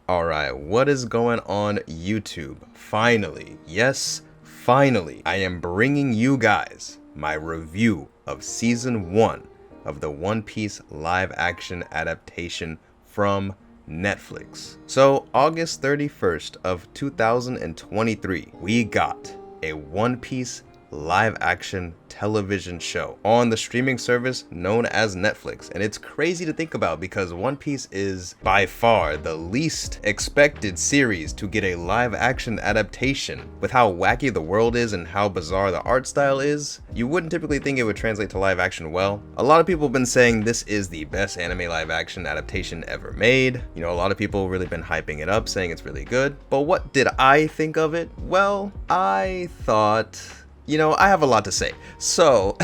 Alright, what is going on YouTube? Finally, yes, finally, I am bringing you guys my review of Season 1 of the One Piece live action adaptation from Netflix. So, August 31st of 2023, we got a One Piece live action television show on the streaming service known as Netflix. And it's crazy to think about because One Piece is by far the least expected series to get a live action adaptation. With how wacky the world is and how bizarre the art style is, you wouldn't typically think it would translate to live action well. A lot of people have been saying this is the best anime live action adaptation ever made. You know, a lot of people really been hyping it up, saying it's really good. But what did I think of it? Well, I thought, you know, I have a lot to say. So,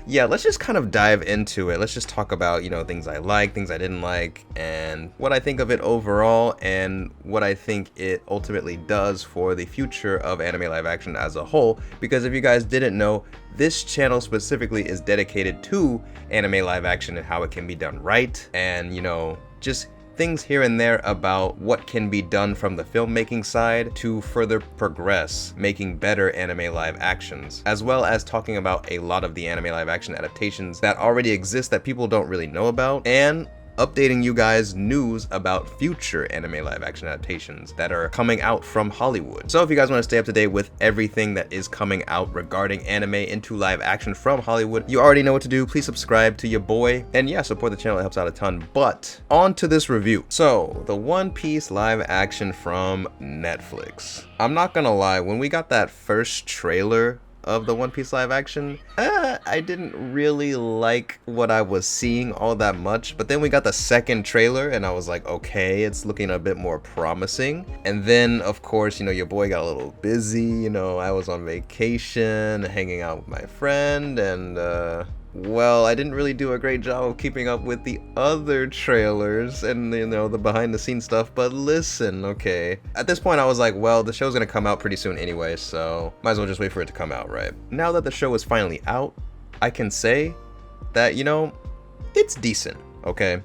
yeah, let's just kind of dive into it. Let's just talk about, you know, things I like, things I didn't like, and what I think of it overall, and what I think it ultimately does for the future of anime live action as a whole. Because if you guys didn't know, this channel specifically is dedicated to anime live action and how it can be done right, and, you know, just things here and there about what can be done from the filmmaking side to further progress making better anime live actions, as well as talking about a lot of the anime live action adaptations that already exist that people don't really know about, and updating you guys news about future anime live action adaptations that are coming out from Hollywood. So if you guys want to stay up to date with everything that is coming out regarding anime into live action from Hollywood, you already know what to do. Please subscribe to your boy, and yeah, support the channel, it helps out a ton. But on to this review. So the One Piece live action from Netflix. I'm not gonna lie, when we got that first trailer of the One Piece live action, I didn't really like what I was seeing all that much. But then we got the second trailer and I was like, okay, it's looking a bit more promising. And then of course, you know, your boy got a little busy. You know, I was on vacation hanging out with my friend, and well, I didn't really do a great job of keeping up with the other trailers and, you know, the behind the scenes stuff. But listen, okay, at this point I was like, well, the show's gonna come out pretty soon anyway, so might as well just wait for it to come out, right? Now that the show is finally out, I can say that, you know, it's decent, okay?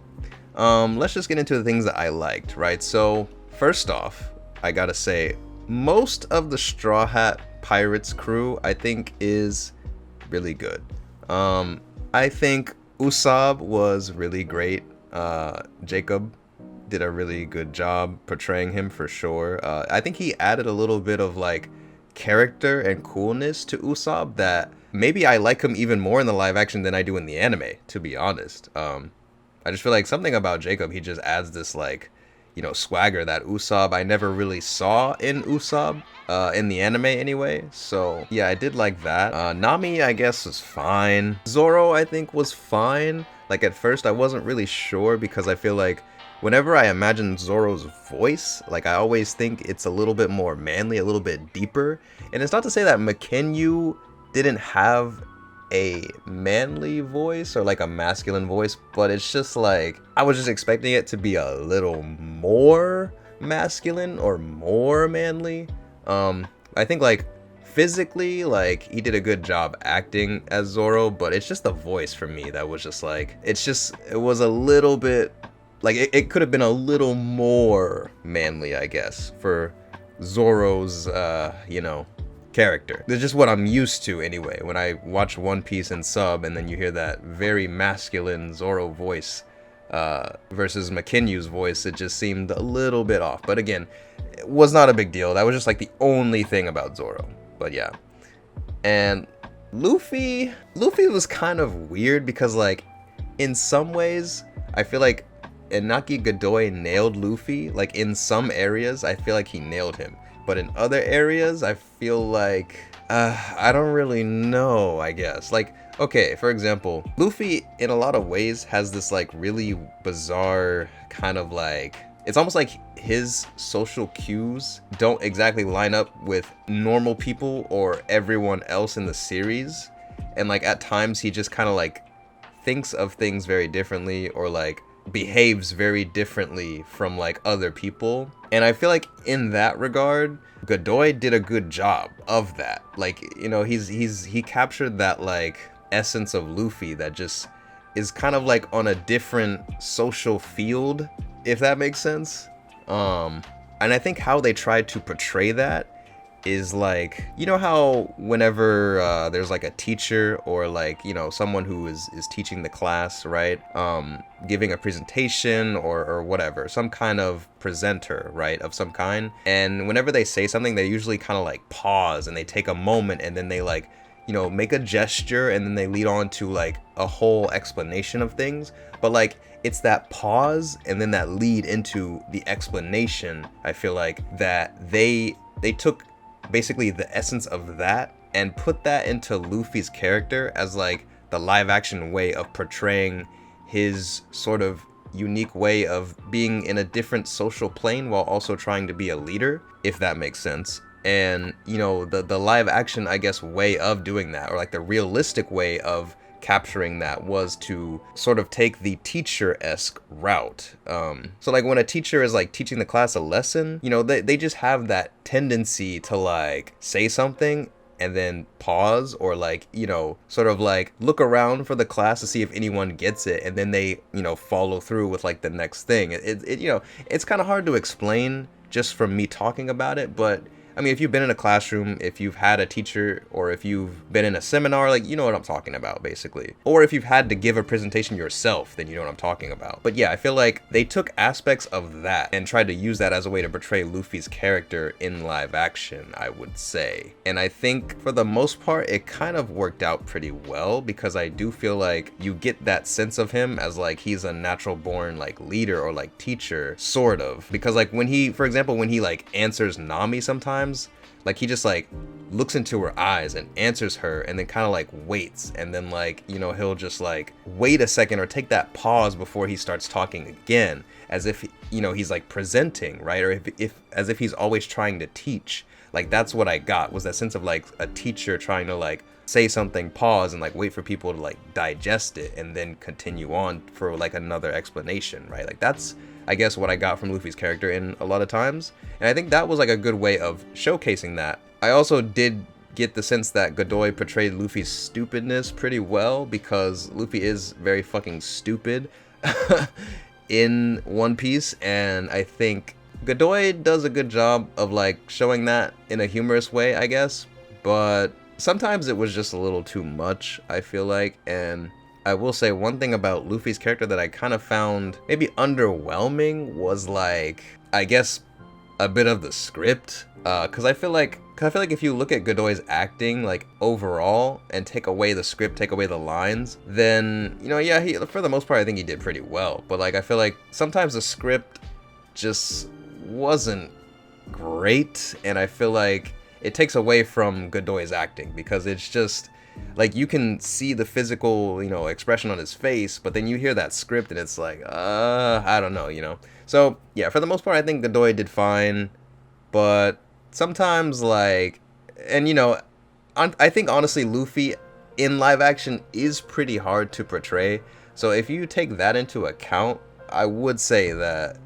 Let's just get into the things that I liked, right? So first off, I gotta say, most of the Straw Hat Pirates crew I think is really good. I think Usopp was really great. Jacob did a really good job portraying him for sure. I think he added a little bit of like character and coolness to Usopp that maybe I like him even more in the live action than I do in the anime, to be honest. I just feel like something about Jacob, he just adds this like, you know, swagger that Usopp I never really saw in Usopp, in the anime anyway. So yeah, I did like that. Nami, I guess, was fine. Zoro, I think, was fine. Like at first I wasn't really sure because I feel like whenever I imagine Zoro's voice, like I always think it's a little bit more manly, a little bit deeper. And it's not to say that Mackenyu didn't have a manly voice or like a masculine voice, but it's just like I was just expecting it to be a little more masculine or more manly. I think like physically, like he did a good job acting as Zoro, but it's just the voice for me that was just like, it was a little bit like it could have been a little more manly, I guess, for Zoro's you know, character. That's just what I'm used to anyway. When I watch One Piece and sub, and then you hear that very masculine Zoro voice versus Mackenyu's voice, it just seemed a little bit off. But again, it was not a big deal. That was just like the only thing about Zoro. But yeah. And Luffy was kind of weird because like in some ways I feel like Iñaki Godoy nailed Luffy. Like in some areas I feel like he nailed him, but in other areas I feel like I don't really know, I guess. Like, okay, for example, Luffy in a lot of ways has this like really bizarre kind of like, it's almost like his social cues don't exactly line up with normal people or everyone else in the series. And like at times he just kind of like thinks of things very differently or like behaves very differently from like other people. And I feel like in that regard, Godoy did a good job of that. Like, you know, he captured that like essence of Luffy that just is kind of like on a different social field, if that makes sense. And I think how they tried to portray that is like, you know how whenever there's like a teacher or like, you know, someone who is teaching the class, right, giving a presentation or whatever, some kind of presenter, right, of some kind, and whenever they say something, they usually kind of like pause and they take a moment and then they like, you know, make a gesture and then they lead on to like a whole explanation of things. But like, it's that pause and then that lead into the explanation, I feel like, that they took basically the essence of that and put that into Luffy's character as like the live action way of portraying his sort of unique way of being in a different social plane while also trying to be a leader, if that makes sense. And, you know, the live action, I guess, way of doing that, or like the realistic way of capturing that, was to sort of take the teacher-esque route. So like when a teacher is like teaching the class a lesson, you know, they just have that tendency to like say something and then pause, or like, you know, sort of like look around for the class to see if anyone gets it, and then they, you know, follow through with like the next thing. It you know, it's kind of hard to explain just from me talking about it, but I mean, if you've been in a classroom, if you've had a teacher, or if you've been in a seminar, like, you know what I'm talking about, basically. Or if you've had to give a presentation yourself, then you know what I'm talking about. But yeah, I feel like they took aspects of that and tried to use that as a way to portray Luffy's character in live action, I would say. And I think for the most part, it kind of worked out pretty well, because I do feel like you get that sense of him as like he's a natural born like leader or like teacher, sort of. Because like when he, for example, when he like answers Nami sometimes, like he just like looks into her eyes and answers her and then kind of like waits, and then like, you know, he'll just like wait a second or take that pause before he starts talking again, as if, you know, he's like presenting, right? Or if as if he's always trying to teach. Like that's what I got, was that sense of like a teacher trying to like say something, pause, and like wait for people to like digest it and then continue on for like another explanation, right? Like that's, I guess, what I got from Luffy's character in a lot of times. And I think that was like a good way of showcasing that. I also did get the sense that Godoy portrayed Luffy's stupidness pretty well, because Luffy is very fucking stupid in One Piece, and I think Godoy does a good job of like showing that in a humorous way, I guess. But sometimes it was just a little too much, I feel like. And I will say one thing about Luffy's character that I kind of found maybe underwhelming was like, I guess, a bit of the script. Cause I feel like if you look at Godoy's acting like overall and take away the script, take away the lines, then, you know, yeah, he, for the most part, I think he did pretty well. But like, I feel like sometimes the script just wasn't great, and I feel like it takes away from Godoy's acting, because it's just like you can see the physical, you know, expression on his face, but then you hear that script and it's like, I don't know, you know. So yeah, for the most part, I think Godoy did fine, but sometimes like, and you know, I think honestly Luffy in live action is pretty hard to portray. So if you take that into account, I would say that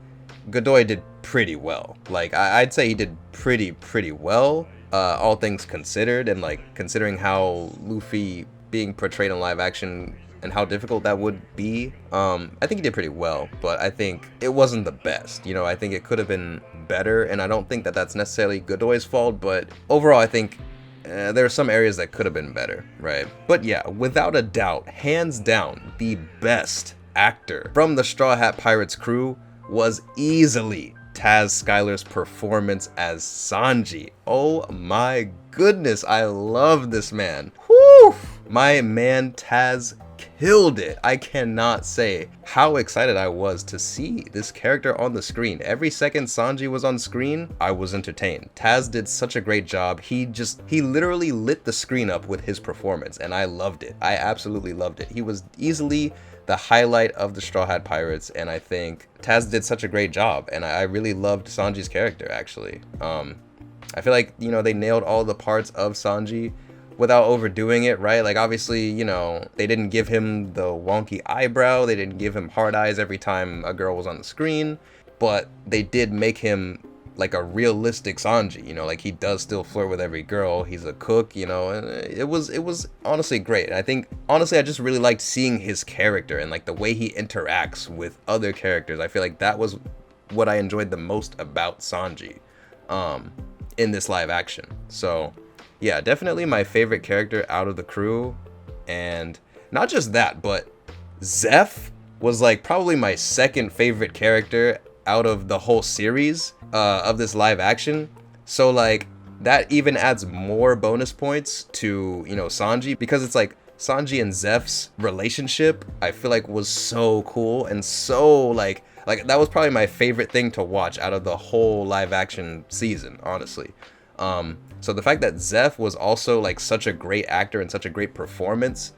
Godoy did pretty well. Like I'd say he did pretty well, all things considered, and like considering how Luffy being portrayed in live action and how difficult that would be. I think he did pretty well, but I think it wasn't the best. You know, I think it could have been better, and I don't think that that's necessarily Godoy's fault, but overall I think there are some areas that could have been better, right? But yeah, without a doubt, hands down, the best actor from the Straw Hat Pirates crew was easily Skylar's performance as Sanji. Oh my goodness, I love this man. Whew! My man Taz killed it. I cannot say how excited I was to see this character on the screen. Every second Sanji was on screen, I was entertained. Taz did such a great job. He literally lit the screen up with his performance, and I loved it. I absolutely loved it. He was easily the highlight of the Straw Hat Pirates, and I think Taz did such a great job, and I really loved Sanji's character, actually. I feel like, you know, they nailed all the parts of Sanji without overdoing it, right? Like, obviously, you know, they didn't give him the wonky eyebrow, they didn't give him hard eyes every time a girl was on the screen, but they did make him like a realistic Sanji, you know, like he does still flirt with every girl, he's a cook, you know, and it was honestly great. And I think, honestly, I just really liked seeing his character and like the way he interacts with other characters. I feel like that was what I enjoyed the most about Sanji in this live action. So yeah, definitely my favorite character out of the crew. And not just that, but Zeph was like probably my second favorite character out of the whole series of this live action. So like that even adds more bonus points to, you know, Sanji, because it's like Sanji and Zeph's relationship, I feel like was so cool and so like that was probably my favorite thing to watch out of the whole live action season, honestly. So the fact that Zeph was also like such a great actor and such a great performance,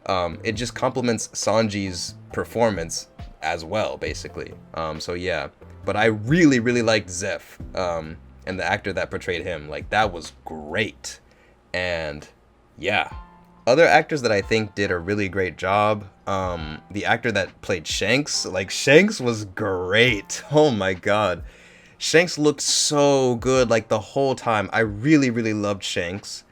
it just complements Sanji's performance as well, basically. So yeah, but I really liked Zeph, and the actor that portrayed him, like that was great. And yeah, other actors that I think did a really great job, the actor that played Shanks, like Shanks was great. Oh my god, Shanks looked so good like the whole time. I really loved Shanks.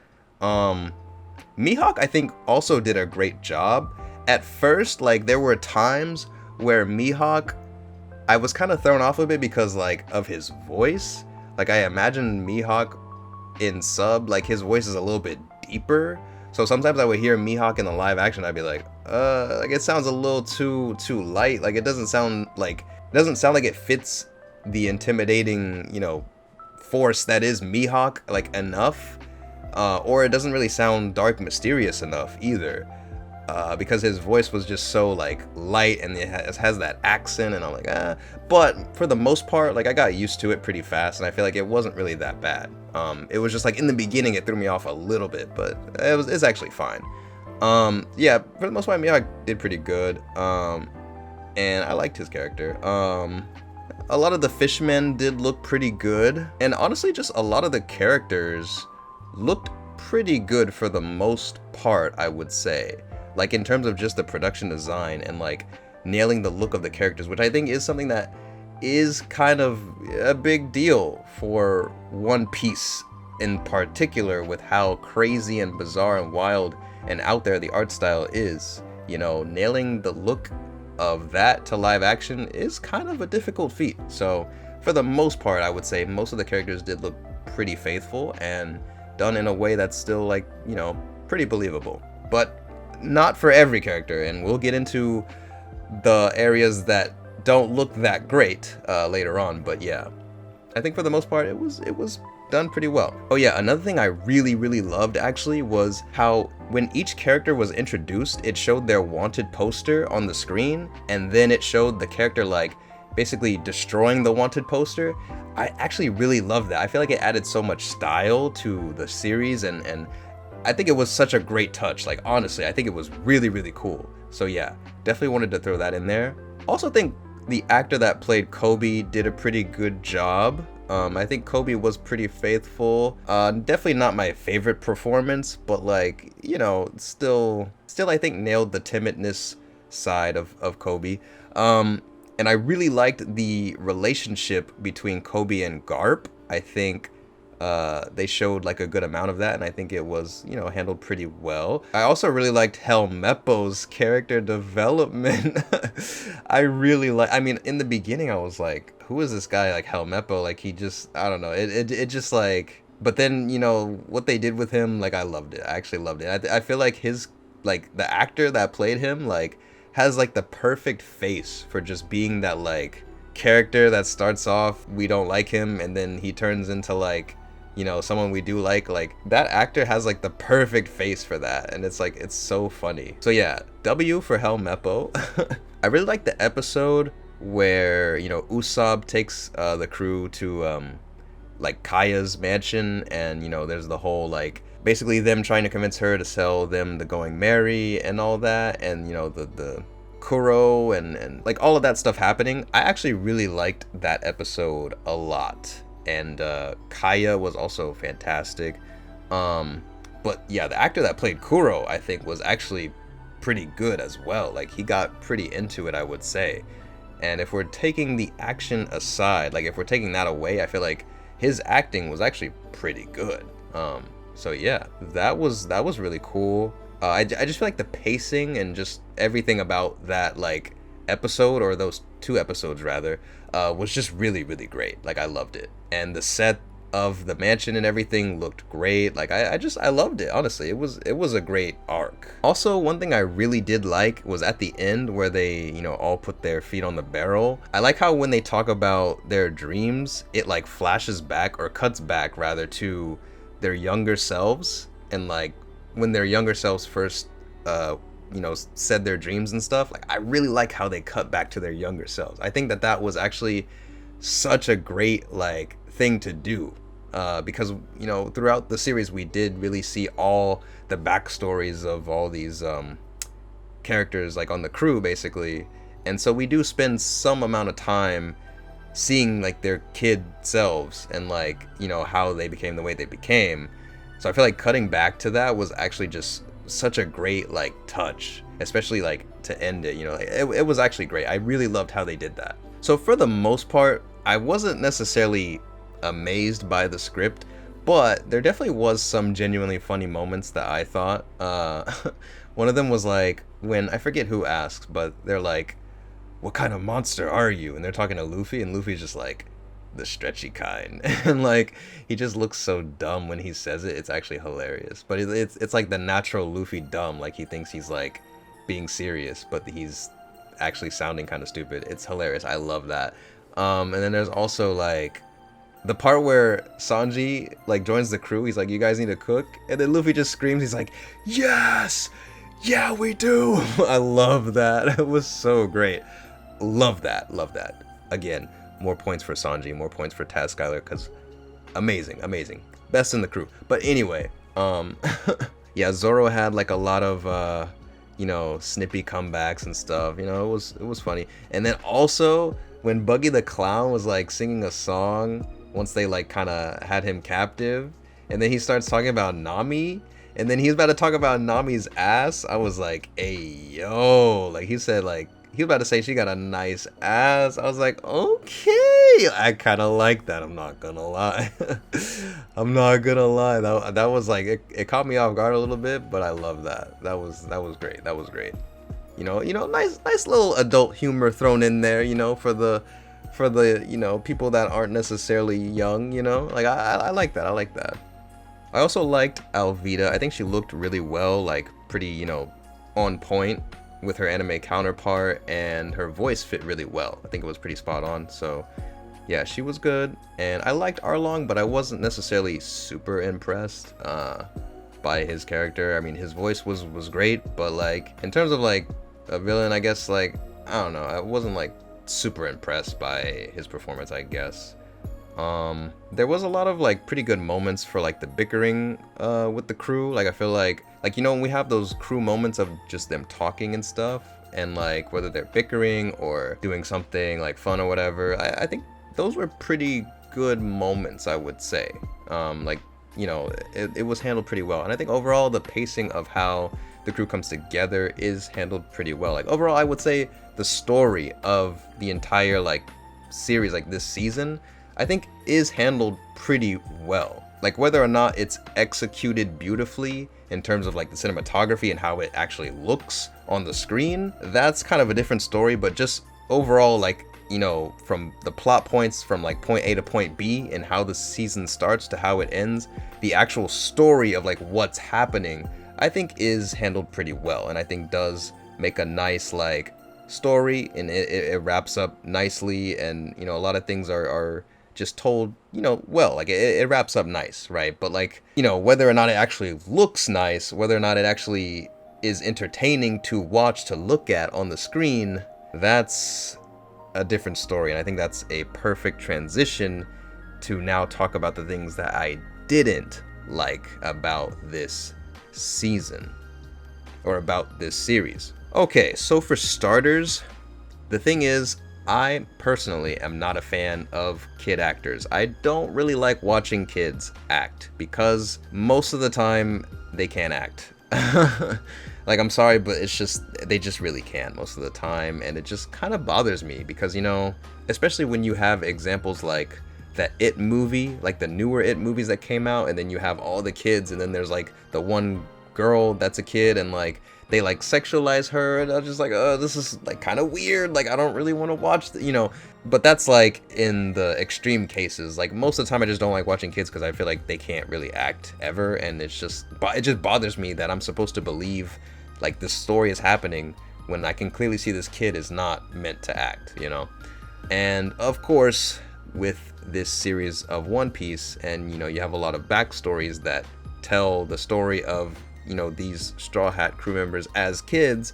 Mihawk I think also did a great job. At first, like there were times where Mihawk, I was kind of thrown off a bit because like of his voice. Like I imagine Mihawk in sub, like his voice is a little bit deeper. So sometimes I would hear Mihawk in the live action, I'd be like it sounds a little too light. Like it doesn't sound like it fits the intimidating, you know, force that is Mihawk like enough. Or it doesn't really sound dark mysterious enough either. Because his voice was just so like light and it has that accent, and I'm like, But for the most part, like I got used to it pretty fast, and I feel like it wasn't really that bad. It was just like in the beginning it threw me off a little bit, but it's actually fine. Yeah, for the most part, Miyagi did pretty good. And I liked his character. A lot of the fishmen did look pretty good, and honestly, just a lot of the characters looked pretty good for the most part, I would say. Like in terms of just the production design and like nailing the look of the characters, which I think is something that is kind of a big deal for One Piece in particular, with how crazy and bizarre and wild and out there the art style is. You know, nailing the look of that to live action is kind of a difficult feat. So for the most part, I would say most of the characters did look pretty faithful and done in a way that's still like, you know, pretty believable. But not for every character, and we'll get into the areas that don't look that great later on. But yeah, I think for the most part it was done pretty well. Oh yeah, another thing I really loved actually was how when each character was introduced, it showed their wanted poster on the screen, and then it showed the character like basically destroying the wanted poster. I actually really loved that. I feel like it added so much style to the series, and I think it was such a great touch. Like honestly, I think it was really cool. So yeah, definitely wanted to throw that in there. Also think the actor that played Kobe did a pretty good job. I think Kobe was pretty faithful. Definitely not my favorite performance, but like, you know, still I think nailed the timidness side of Kobe. And I really liked the relationship between Kobe and Garp. I think they showed like a good amount of that, and I think it was, you know, handled pretty well. I also really liked Helmeppo's character development. I mean, in the beginning I was like, who is this guy, like Helmeppo? Like he just, I don't know, it just like, but then, you know, what they did with him, like I loved it. I actually loved it. I feel like his, like the actor that played him, like has like the perfect face for just being that like character that starts off, we don't like him, and then he turns into like, you know, someone we do like that actor has like the perfect face for that, and it's like, it's so funny. So yeah, W for Helmeppo. I really like the episode where, you know, Usopp takes the crew to like Kaya's mansion, and you know, there's the whole like basically them trying to convince her to sell them the Going Merry and all that, and you know, the Kuro and like all of that stuff happening. I actually really liked that episode a lot. And Kaya was also fantastic. But yeah, the actor that played Kuro, I think, was actually pretty good as well. Like he got pretty into it, I would say. And if we're taking the action aside, like if we're taking that away, I feel like his acting was actually pretty good. So yeah, that was really cool. I just feel like the pacing and just everything about that, like episode, or those 2 episodes rather, was just really, really great. Like, I loved it. And the set of the mansion and everything looked great. Like, I loved it, honestly. It was a great arc. Also, one thing I really did like was at the end where they, you know, all put their feet on the barrel. I like how when they talk about their dreams, it like flashes back, or cuts back rather, to their younger selves, and like when their younger selves first you know, said their dreams and stuff. Like, I really like how they cut back to their younger selves. I think that was actually such a great like thing to do, because, you know, throughout the series we did really see all the backstories of all these characters, like on the crew basically, and so we do spend some amount of time seeing like their kid selves, and like, you know, how they became the way they became. So I feel like cutting back to that was actually just such a great like touch, especially like to end it, you know, like, it was actually great. I really loved how they did that. So for the most part, I wasn't necessarily amazed by the script, but there definitely was some genuinely funny moments that I thought. One of them was like when, I forget who asks, but they're like, "What kind of monster are you?" And they're talking to Luffy, and Luffy's just like, "The stretchy kind." And like, he just looks so dumb when he says it. It's actually hilarious. But it's like the natural Luffy dumb, like he thinks he's like being serious, but he's actually sounding kind of stupid. It's hilarious. I love that. And then there's also like the part where Sanji like joins the crew. He's like, "You guys need to cook," and then Luffy just screams. He's like, "Yes, yeah, we do." I love that. It was so great. Love that. Again, more points for Sanji, more points for Skylar, because amazing, best in the crew. But anyway, yeah, Zoro had like a lot of you know, snippy comebacks and stuff. You know, it was funny. And then also when Buggy the Clown was like singing a song once they like kind of had him captive, and then he starts talking about Nami, and then he's about to talk about Nami's ass. I was like, "Hey, yo," like he said, like he was about to say she got a nice ass. I was like, okay, I kind of like that. I'm not gonna lie. That was like, it caught me off guard a little bit, but I love that. That was great. You know, nice little adult humor thrown in there, you know, for the you know, people that aren't necessarily young, you know. Like I like that. I also liked Alvida. I think she looked really well, like pretty, you know, on point with her anime counterpart, and her voice fit really well. I think it was pretty spot on. So yeah, she was good. And I liked Arlong, but I wasn't necessarily super impressed by his character. I mean, his voice was great, but like in terms of like a villain, I guess, like, I don't know, I wasn't like super impressed by his performance, I guess. There was a lot of like pretty good moments for like the bickering with the crew. Like I feel like, you know, when we have those crew moments of just them talking and stuff, and like whether they're bickering or doing something like fun or whatever, I think those were pretty good moments, I would say. Like, you know, it was handled pretty well. And I think overall the pacing of how the crew comes together is handled pretty well. Like overall, I would say the story of the entire like series, like this season, I think is handled pretty well. Like whether or not it's executed beautifully in terms of like the cinematography and how it actually looks on the screen, that's kind of a different story. But just overall, like, you know, from the plot points from like point A to point B and how the season starts to how it ends, the actual story of like what's happening, I think is handled pretty well, and I think does make a nice like story, and it wraps up nicely, and you know, a lot of things are just told, you know, well, like it wraps up nice, right? But like, you know, whether or not it actually looks nice, whether or not it actually is entertaining to watch, to look at on the screen, that's a different story. And I think that's a perfect transition to now talk about the things that I didn't like about this season, or about this series. Okay, so for starters, the thing is, I personally am not a fan of kid actors. I don't really like watching kids act because most of the time they can't act. Like, I'm sorry, but it's just, they just really can't most of the time, and it just kind of bothers me because, you know, especially when you have examples like that It movie, like the newer It movies that came out, and then you have all the kids, and then there's like the one girl that's a kid, and like they like sexualize her, and I was just like, oh, this is like kind of weird. Like, I don't really want to watch, but that's like in the extreme cases. Like most of the time, I just don't like watching kids because I feel like they can't really act ever, and it just bothers me that I'm supposed to believe like this story is happening when I can clearly see this kid is not meant to act, And of course, with this series of One Piece, and you have a lot of backstories that tell the story of these Straw Hat crew members as kids,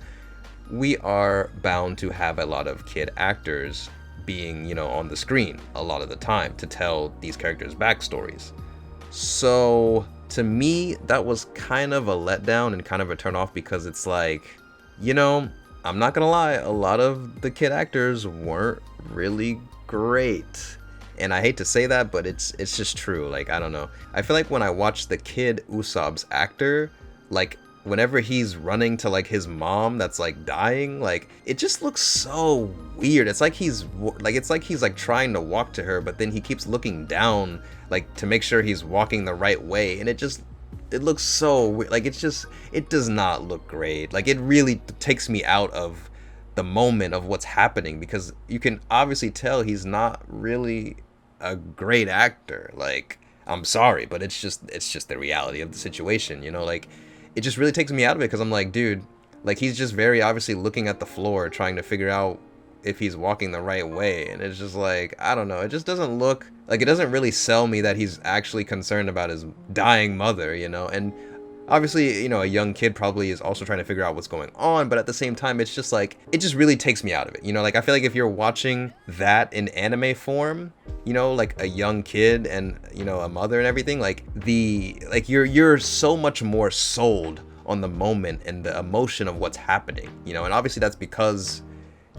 we are bound to have a lot of kid actors being on the screen a lot of the time to tell these characters backstories. So to me, that was kind of a letdown and kind of a turn off, because it's like, I'm not gonna lie, a lot of the kid actors weren't really great. And I hate to say that, but it's just true. Like, I don't know. I feel like when I watch the kid Usopp's actor, like whenever he's running to like his mom that's like dying, like it just looks so weird. It's like he's like trying to walk to her, but then he keeps looking down like to make sure he's walking the right way, and it looks so weird. Like it does not look great. Like it really takes me out of the moment of what's happening, because you can obviously tell he's not really a great actor. Like, I'm sorry, but it's just the reality of the situation, like it just really takes me out of it, because I'm like, dude, like he's just very obviously looking at the floor trying to figure out if he's walking the right way, and it's just like, I don't know, it just doesn't look like, it doesn't really sell me that he's actually concerned about his dying mother, and obviously, a young kid probably is also trying to figure out what's going on, but at the same time, it's just like, it just really takes me out of it. Like I feel like if you're watching that in anime form, like a young kid and, a mother and everything, like you're so much more sold on the moment and the emotion of what's happening, and obviously that's because,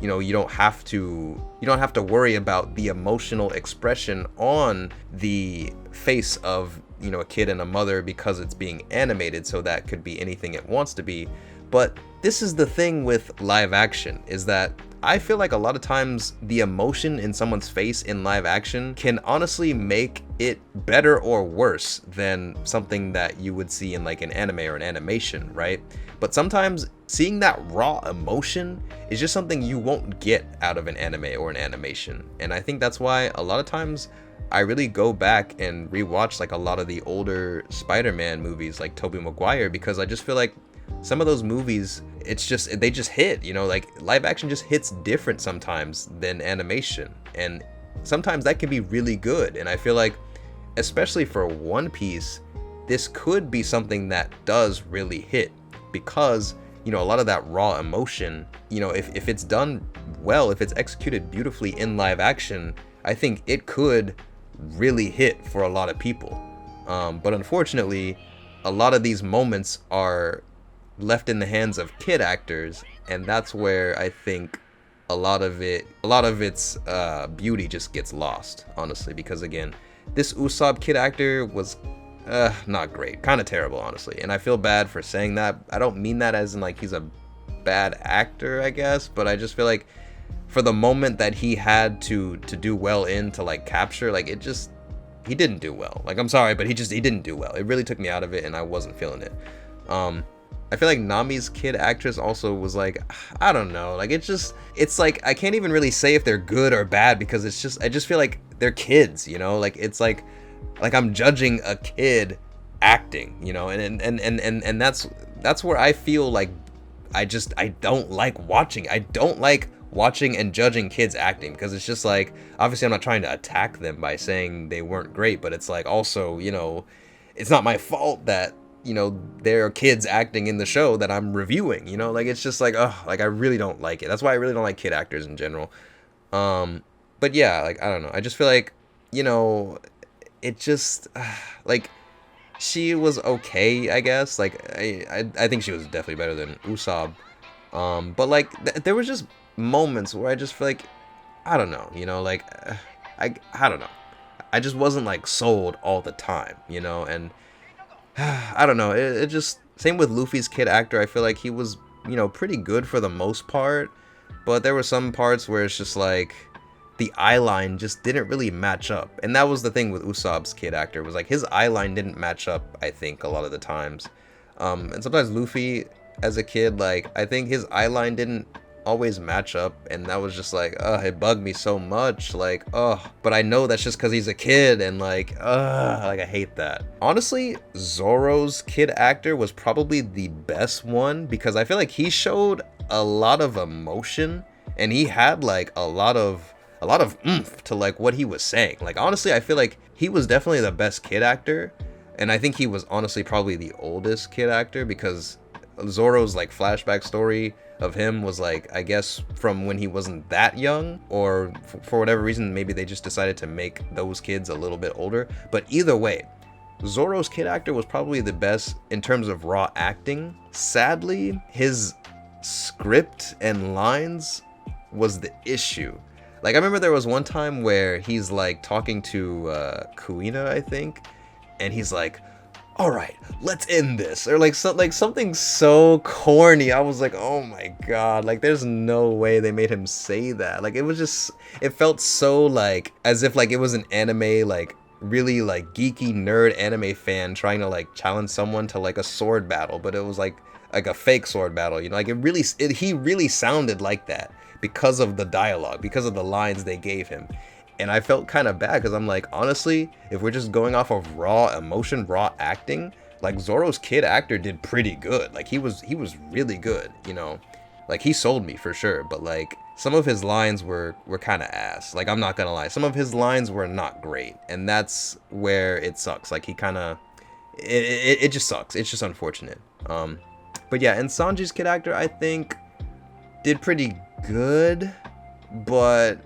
you don't have to worry about the emotional expression on the face of a kid and a mother, because it's being animated, so that could be anything it wants to be. But this is the thing with live action, is that I feel like a lot of times the emotion in someone's face in live action can honestly make it better or worse than something that you would see in like an anime or an animation, right? But sometimes seeing that raw emotion is just something you won't get out of an anime or an animation. And I think that's why a lot of times I really go back and rewatch like a lot of the older Spider-Man movies like Tobey Maguire, because I just feel like some of those movies, they just hit, like live action just hits different sometimes than animation, and sometimes that can be really good. And I feel like, especially for One Piece, this could be something that does really hit, because a lot of that raw emotion, if it's done well, if it's executed beautifully in live action, I think it could really hit for a lot of people. But unfortunately, a lot of these moments are left in the hands of kid actors, and that's where I think a lot of its beauty just gets lost, honestly, because again, this Usopp kid actor was not great, kind of terrible, honestly, and I feel bad for saying that. I don't mean that as in like he's a bad actor, I guess, but I just feel like for the moment that he had to do well in, to like capture, like he didn't do well. Like, I'm sorry, but he didn't do well. It really took me out of it, and I wasn't feeling it. I feel like Nami's kid actress also was like, I don't know, like it's like I can't even really say if they're good or bad, because I just feel like they're kids, like it's like I'm judging a kid acting, and that's where I feel like I don't like watching. I don't like watching and judging kids acting, because it's just like, obviously I'm not trying to attack them by saying they weren't great, but it's like also, it's not my fault that there are kids acting in the show that I'm reviewing, like it's just like, oh, like I really don't like it. That's why I really don't like kid actors in general. But yeah, like I don't know, I just feel like, it just like she was okay, I guess. Like I think she was definitely better than Usopp. But like there was just moments where I just feel like, I don't know, like I don't know, I just wasn't like sold all the time, and I don't know, it just, same with Luffy's kid actor. I feel like he was, pretty good for the most part, but there were some parts where it's just like the eye line just didn't really match up. And that was the thing with Usopp's kid actor, was like his eye line didn't match up, I think, a lot of the times. And sometimes Luffy, as a kid. Like, I think his eye line didn't always match up, and that was just like, it bugged me so much. Like, but I know that's just because he's a kid, and like I hate that. Honestly, Zoro's kid actor was probably the best one, because I feel like he showed a lot of emotion, and he had like a lot of oomph to like what he was saying. Like, honestly, I feel like he was definitely the best kid actor, and I think he was honestly probably the oldest kid actor, because Zoro's like flashback story of him was like, I guess from when he wasn't that young, or for whatever reason, maybe they just decided to make those kids a little bit older. But either way, Zoro's kid actor was probably the best in terms of raw acting. Sadly, his script and lines was the issue. Like, I remember there was one time where he's like talking to Kuina, I think, and he's like, all right, let's end this, or like something so corny. I was like, oh my god, like there's no way they made him say that. Like, it felt so like as if like it was an anime, like really like geeky nerd anime fan trying to like challenge someone to like a sword battle, but it was like a fake sword battle, you know? Like, he really sounded like that because of the dialogue, because of the lines they gave him. And I felt kind of bad, because I'm like, honestly, if we're just going off of raw emotion, raw acting, like Zoro's kid actor did pretty good. Like, he was really good, you know? Like, he sold me for sure, but like some of his lines were kind of ass. Like, I'm not gonna lie, some of his lines were not great, and that's where it sucks. Like, he kind of it just sucks. It's just unfortunate. But yeah, and Sanji's kid actor, I think, did pretty good, but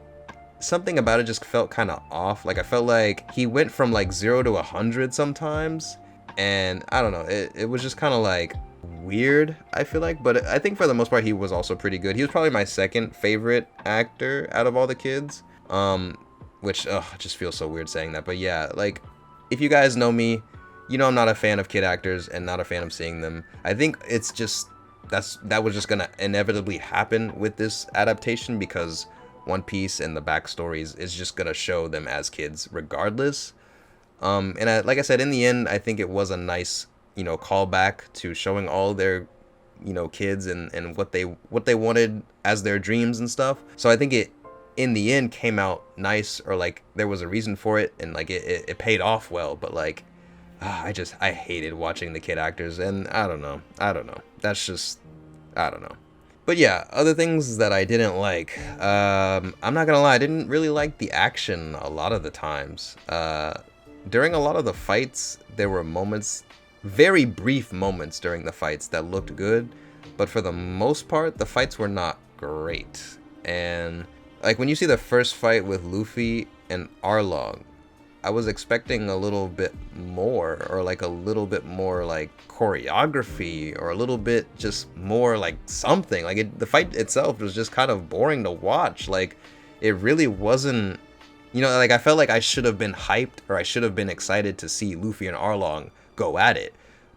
something about it just felt kind of off. Like, I felt like he went from like 0 to 100 sometimes, and I don't know, it was just kind of like weird, I feel like. But I think for the most part he was also pretty good. He was probably my second favorite actor out of all the kids, which just feels so weird saying that. But yeah, like, if you guys know me, you know I'm not a fan of kid actors and not a fan of seeing them. I think it's just that was just gonna inevitably happen with this adaptation, because One Piece and the backstories is just gonna show them as kids regardless. And like I said, in the end, I think it was a nice, you know, callback to showing all their, you know, kids and what they wanted as their dreams and stuff. So I think it, in the end, came out nice, or like there was a reason for it, and like it paid off well. But like, I hated watching the kid actors, and I don't know. That's just, I don't know. But yeah, other things that I didn't like. I'm not gonna lie, I didn't really like the action a lot of the times. During a lot of the fights, there were moments, very brief moments during the fights that looked good, but for the most part, the fights were not great. And like, when you see the first fight with Luffy and Arlong, I was expecting a little bit more, or like a little bit more like choreography, or a little bit just more like something. Like, the fight itself was just kind of boring to watch. Like, it really wasn't, you know, like I felt like I should have been hyped, or I should have been excited to see Luffy and Arlong go at it.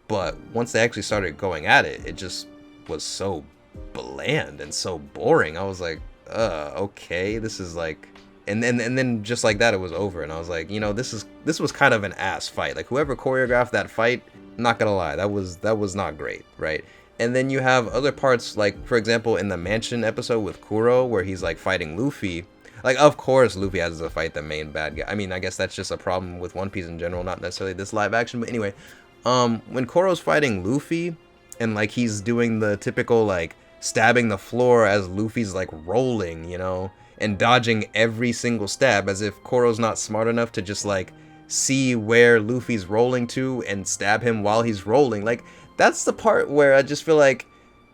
But once they actually started going at it, it just was so bland and so boring. I was like, okay, this is like, and then just like that, it was over. And I was like, you know, this was kind of an ass fight. Like, whoever choreographed that fight, not gonna lie, that was not great, right? And then you have other parts, like, for example, in the mansion episode with Kuro, where he's like fighting Luffy. Like, of course Luffy has to fight the main bad guy. I mean, I guess that's just a problem with One Piece in general, not necessarily this live action. But anyway, when Kuro's fighting Luffy, and like he's doing the typical like stabbing the floor as Luffy's like rolling, you know, and dodging every single stab, as if Kuro's not smart enough to just like see where Luffy's rolling to and stab him while he's rolling. Like, that's the part where I just feel like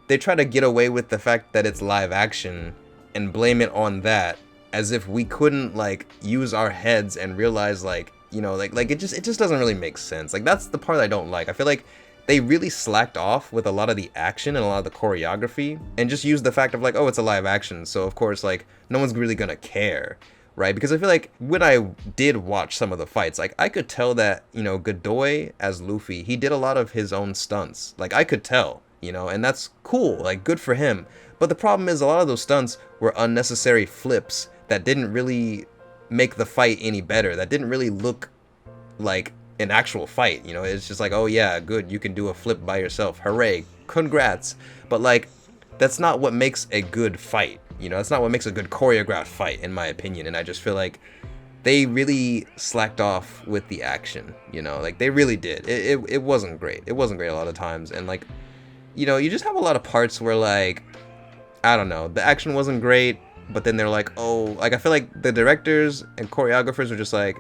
they try to get away with the fact that it's live action and blame it on that, as if we couldn't like use our heads and realize, like, you know, like it just doesn't really make sense. Like, that's the part I don't like. I feel like they really slacked off with a lot of the action and a lot of the choreography, and just used the fact of like, oh, it's a live action, so of course like no one's really gonna care, right? Because I feel like when I did watch some of the fights, like, I could tell that, you know, Godoy as Luffy, he did a lot of his own stunts. Like, I could tell, you know, and that's cool, like, good for him. But the problem is, a lot of those stunts were unnecessary flips that didn't really make the fight any better, that didn't really look like an actual fight. You know, it's just like, oh yeah, good, you can do a flip by yourself, hooray, congrats. But like, that's not what makes a good fight. You know, that's not what makes a good choreographed fight, in my opinion. And I just feel like they really slacked off with the action. You know, like they really did. It wasn't great. It wasn't great a lot of times. And like, you know, you just have a lot of parts where like, I don't know, the action wasn't great, but then they're like, oh, like I feel like the directors and choreographers were just like,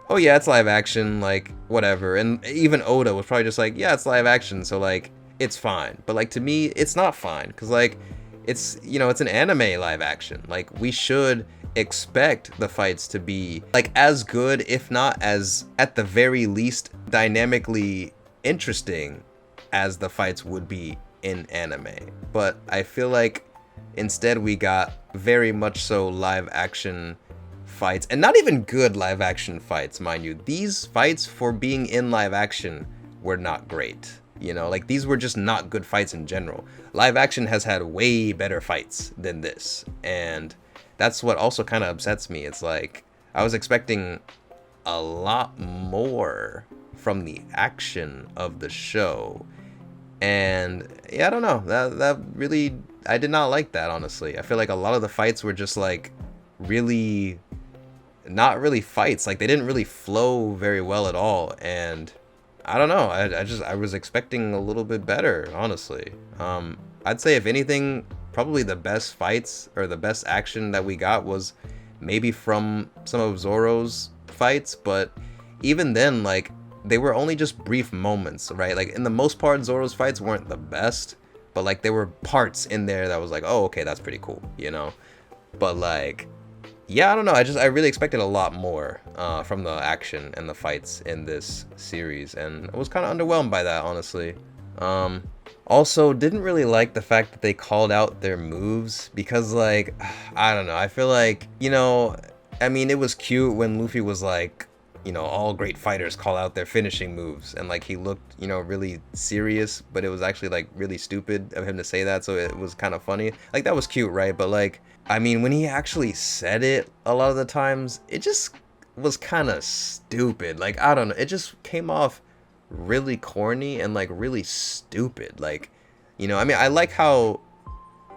oh yeah, it's live action, like whatever. And even Oda was probably just like, yeah, it's live action, so like it's fine. But like to me, it's not fine, because like it's, you know, it's an anime live action. Like we should expect the fights to be like as good, if not as, at the very least, dynamically interesting as the fights would be in anime. But I feel like instead we got very much so live action fights, and not even good live action fights, mind you. These fights, for being in live action, were not great. You know, like these were just not good fights in general. Live action has had way better fights than this, and that's what also kind of upsets me. It's like I was expecting a lot more from the action of the show, and yeah, I don't know, that really, I did not like that, honestly. I feel like a lot of the fights were just like really not really fights. Like they didn't really flow very well at all, and I don't know, I was expecting a little bit better, honestly. I'd say if anything, probably the best fights or the best action that we got was maybe from some of Zoro's fights, but even then, like they were only just brief moments, right? Like in the most part, Zoro's fights weren't the best, but like there were parts in there that was like, oh okay, that's pretty cool, you know? But like, yeah, I don't know, I really expected a lot more from the action and the fights in this series, and I was kind of underwhelmed by that, honestly. Also, didn't really like the fact that they called out their moves, because like, I don't know, I feel like, you know, I mean, it was cute when Luffy was like, you know, all great fighters call out their finishing moves, and like he looked, you know, really serious, but it was actually like really stupid of him to say that, so it was kind of funny. Like that was cute, right? But like, I mean, when he actually said it a lot of the times, it just was kind of stupid. Like, I don't know, it just came off really corny and like really stupid. Like, you know, I mean, I like how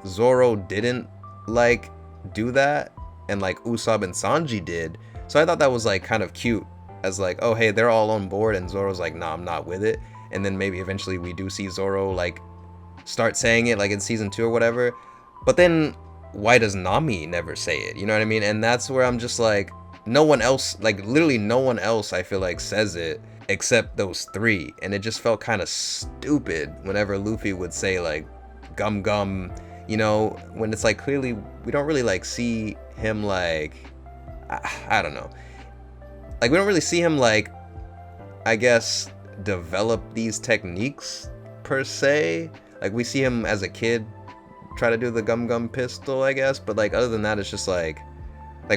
Zoro didn't like do that, and like Usopp and Sanji did, so I thought that was like kind of cute, as like, oh hey, they're all on board, and Zoro's like, nah, I'm not with it. And then maybe eventually we do see Zoro like start saying it, like in season 2 or whatever. But then why does Nami never say it? You know what I mean? And that's where I'm just like, no one else, like literally no one else, I feel like says it except those three. And it just felt kind of stupid whenever Luffy would say like gum gum, you know, when it's like clearly we don't really like see him like, I don't know, like we don't really see him like, I guess, develop these techniques per se. Like we see him as a kid try to do the gum gum pistol, I guess, but like other than that, it's just like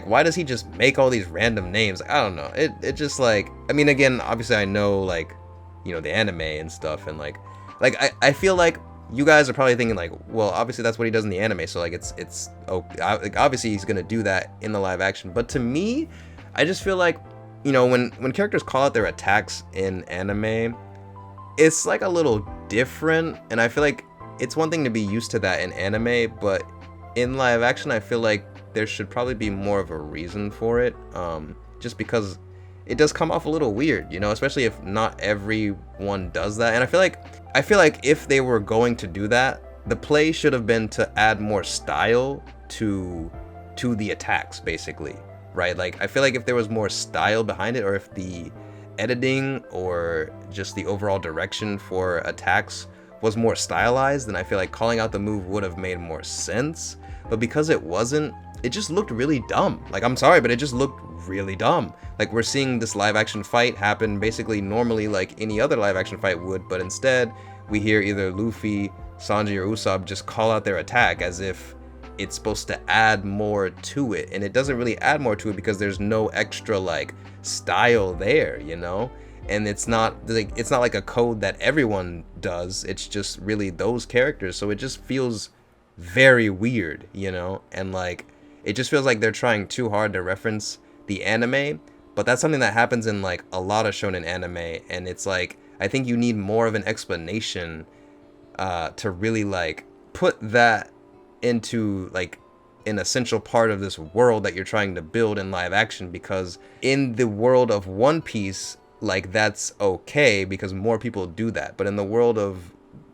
why does he just make all these random names? Like, I don't know, it just like, I mean, again, obviously I know, like, you know, the anime and stuff, and like I feel like you guys are probably thinking like, well, obviously that's what he does in the anime, so like it's okay, like obviously he's gonna do that in the live action. But to me, I just feel like, you know, when characters call out their attacks in anime, it's like a little different, and I feel like it's one thing to be used to that in anime, but in live action I feel like there should probably be more of a reason for it, just because it does come off a little weird, you know, especially if not everyone does that. And I feel like if they were going to do that, the play should have been to add more style to the attacks, basically, right? Like I feel like if there was more style behind it, or if the editing or just the overall direction for attacks was more stylized, then I feel like calling out the move would have made more sense. But because it wasn't, it just looked really dumb. Like, I'm sorry, but it just looked really dumb. Like, we're seeing this live action fight happen basically normally like any other live action fight would, but instead we hear either Luffy, Sanji, or Usopp just call out their attack as if it's supposed to add more to it, and it doesn't really add more to it because there's no extra like style there, you know? And it's not like a code that everyone does, it's just really those characters, so it just feels very weird, you know? And like, it just feels like they're trying too hard to reference the anime, But that's something that happens in like a lot of shonen anime, and it's like I think you need more of an explanation to really like put that into like an essential part of this world that you're trying to build in live action, because in the world of One Piece, like that's okay because more people do that. But in the world of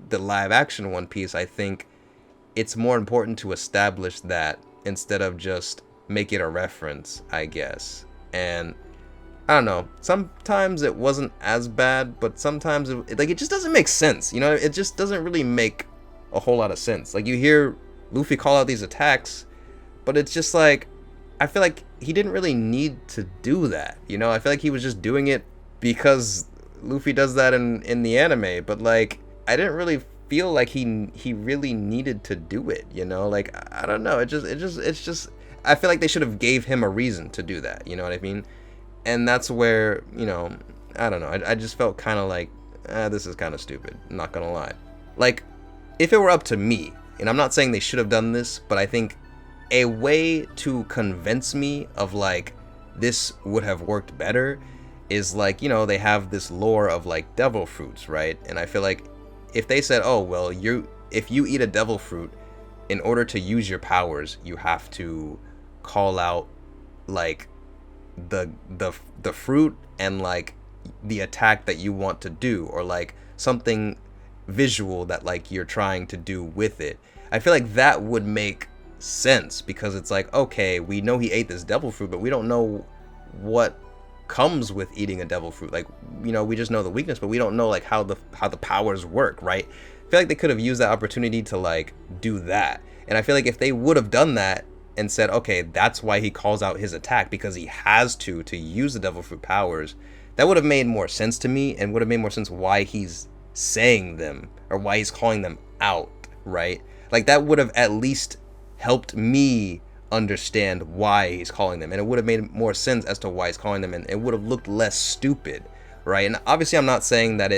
the live action One Piece, I think it's more important to establish that instead of just make it a reference, I guess. And I don't know, sometimes it wasn't as bad, but sometimes it just doesn't make sense, you know? It just doesn't really make a whole lot of sense. Like, you hear Luffy call out these attacks, but it's just like, I feel like he didn't really need to do that, you know? I feel like he was just doing it because Luffy does that in the anime, but like, I didn't really feel like he really needed to do it, you know? Like, I don't know, it's just I feel like they should have gave him a reason to do that, you know what I mean? And that's where, you know, I don't know, I just felt kind of like, this is kind of stupid, not gonna lie. Like, if it were up to me, and I'm not saying they should have done this, but I think a way to convince me of like, this would have worked better is like, you know, they have this lore of like devil fruits, right? And I feel like if they said, oh, well, if you eat a devil fruit, in order to use your powers, you have to call out like the fruit and like the attack that you want to do, or like something visual that like you're trying to do with it. I feel like that would make sense, because it's like, okay, we know he ate this devil fruit, but we don't know what comes with eating a devil fruit. Like, you know, we just know the weakness, but we don't know like how the powers work, right? I feel like they could have used that opportunity to like do that. And I feel like if they would have done that and said, okay, that's why he calls out his attack, because he has to use the devil fruit powers, that would have made more sense to me, and would have made more sense why he's saying them, or why he's calling them out, right? Like, that would have at least helped me understand why he's calling them, and it would have made more sense as to why he's calling them, and it would have looked less stupid, right? And obviously I'm not saying that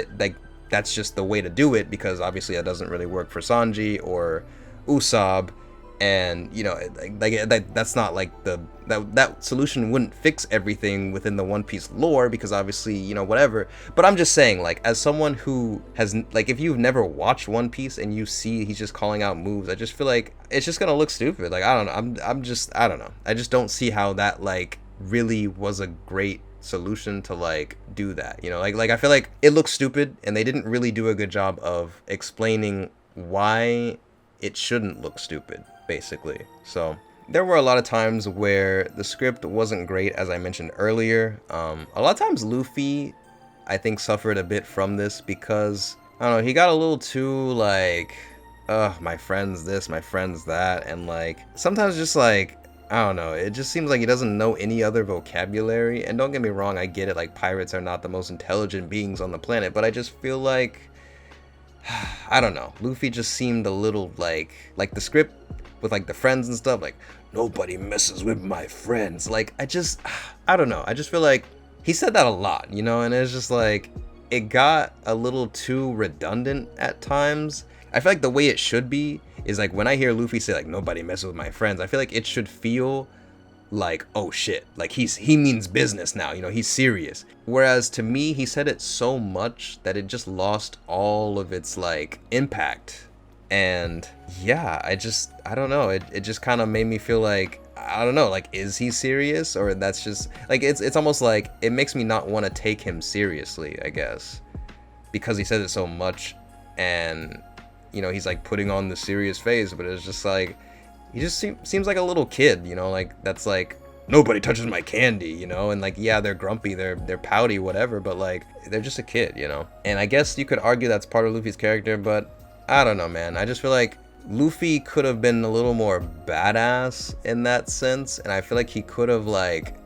that's just the way to do it, because obviously that doesn't really work for Sanji or Usopp, and you know, that's not like that solution wouldn't fix everything within the One Piece lore, because obviously, you know, whatever. But I'm just saying, like, as someone who has, like, if you've never watched One Piece and you see he's just calling out moves, I just feel like it's just gonna look stupid. Like, I don't know, I don't know, I just don't see how that like really was a great solution to like do that, you know? Like I feel like it looks stupid, and they didn't really do a good job of explaining why it shouldn't look stupid, basically. So there were a lot of times where the script wasn't great, as I mentioned earlier. A lot of times Luffy, I think, suffered a bit from this, because I don't know, he got a little too like, my friend's this, my friend's that, and like sometimes just like, I don't know, it just seems like he doesn't know any other vocabulary. And don't get me wrong, I get it, like, pirates are not the most intelligent beings on the planet, but I just feel like, I don't know, Luffy just seemed a little like the script with like the friends and stuff, like, nobody messes with my friends. Like, I don't know, I just feel like he said that a lot, you know, and it's just like, it got a little too redundant at times. I feel like the way it should be is like, when I hear Luffy say like, nobody messes with my friends, I feel like it should feel like, oh shit, like he means business now, you know, he's serious. Whereas to me, he said it so much that it just lost all of its like impact. And yeah, I don't know, it just kind of made me feel like, I don't know, like, is he serious? Or that's just like, it's almost like it makes me not want to take him seriously, I guess, because he said it so much, and you know, he's like putting on the serious face, but it's just like, he just seems like a little kid, you know, like, that's like, nobody touches my candy, you know, and like, yeah, they're grumpy, they're pouty, whatever, but like, they're just a kid, you know. And I guess you could argue that's part of Luffy's character, but I don't know, man. I just feel like Luffy could have been a little more badass in that sense, and I feel like he could have, like,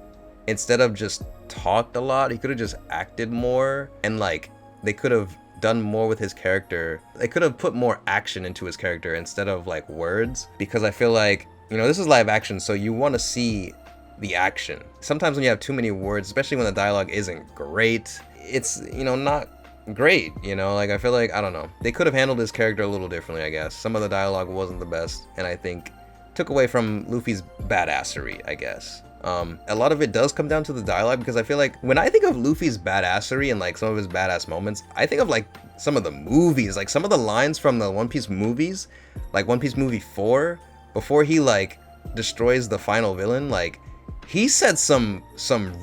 instead of just talked a lot, he could have just acted more, and like, they could have done more with his character. They could have put more action into his character instead of like words, because I feel like, you know, this is live action, so you want to see the action. Sometimes when you have too many words, especially when the dialogue isn't great, it's, you know, not great, you know. Like, I feel like, I don't know, they could have handled his character a little differently, I guess. Some of the dialogue wasn't the best, and I think took away from Luffy's badassery, I guess. A lot of it does come down to the dialogue, because I feel like when I think of Luffy's badassery and like some of his badass moments, I think of like some of the movies, like some of the lines from the One Piece movies, like One Piece movie 4, before he like destroys the final villain. Like he said some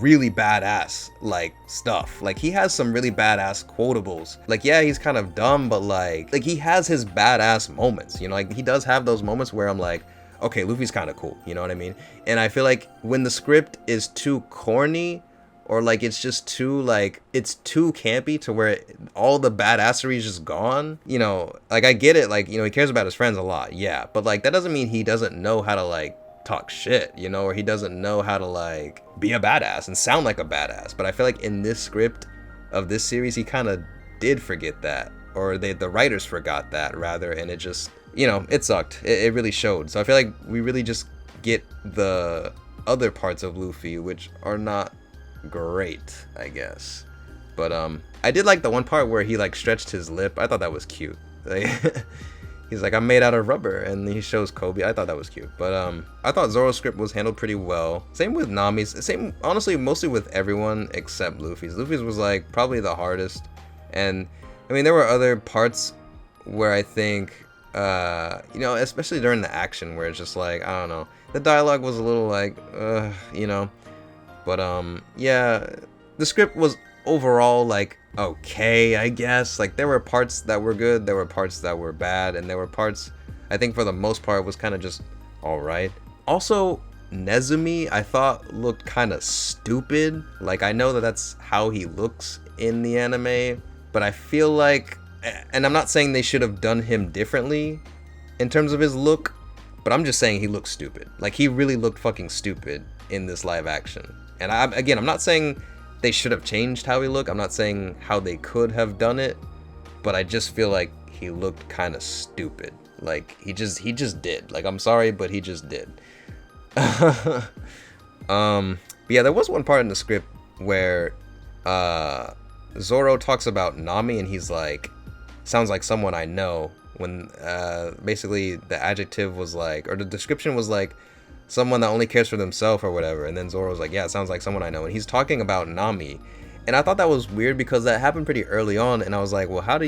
really badass like stuff. Like he has some really badass quotables. Like yeah, he's kind of dumb, but like he has his badass moments, you know, like he does have those moments where I'm like, okay, Luffy's kind of cool, you know what I mean? And I feel like when the script is too corny, or like it's just too like, it's too campy to where all the badassery is just gone, you know, like I get it, like, you know, he cares about his friends a lot, yeah, but like that doesn't mean he doesn't know how to like talk shit, you know, or he doesn't know how to like be a badass and sound like a badass. But I feel like in this script of this series, he kind of did forget that, or the writers forgot that rather, and it just, you know, it sucked. It really showed. So I feel like we really just get the other parts of Luffy, which are not great, I guess. But I did like the one part where he like stretched his lip. I thought that was cute. Like, he's like, I'm made out of rubber, and he shows Kobe. I thought that was cute. But I thought Zoro's script was handled pretty well. Same with Nami's. Same, honestly, mostly with everyone except Luffy's. Luffy's was like probably the hardest. And I mean, there were other parts where I think, you know, especially during the action, where it's just like, I don't know, the dialogue was a little like, you know. But yeah, the script was overall like okay, I guess. Like there were parts that were good, there were parts that were bad, and there were parts, I think for the most part, was kind of just all right. Also, Nezumi I thought looked kind of stupid. Like I know that that's how he looks in the anime, but I feel like, and I'm not saying they should have done him differently in terms of his look, but I'm just saying he looked stupid. Like he really looked fucking stupid in this live action. And I'm not saying they should have changed how he looked. I'm not saying how they could have done it, but I just feel like he looked kind of stupid. Like he just did. Like I'm sorry, but he just did. But yeah, there was one part in the script where Zoro talks about Nami, and he's like, sounds like someone I know, when basically the adjective was like, or the description was like, someone that only cares for themselves or whatever. And then Zoro's like, yeah, it sounds like someone I know, and he's talking about Nami. And I thought that was weird because that happened pretty early on, and I was like, well, how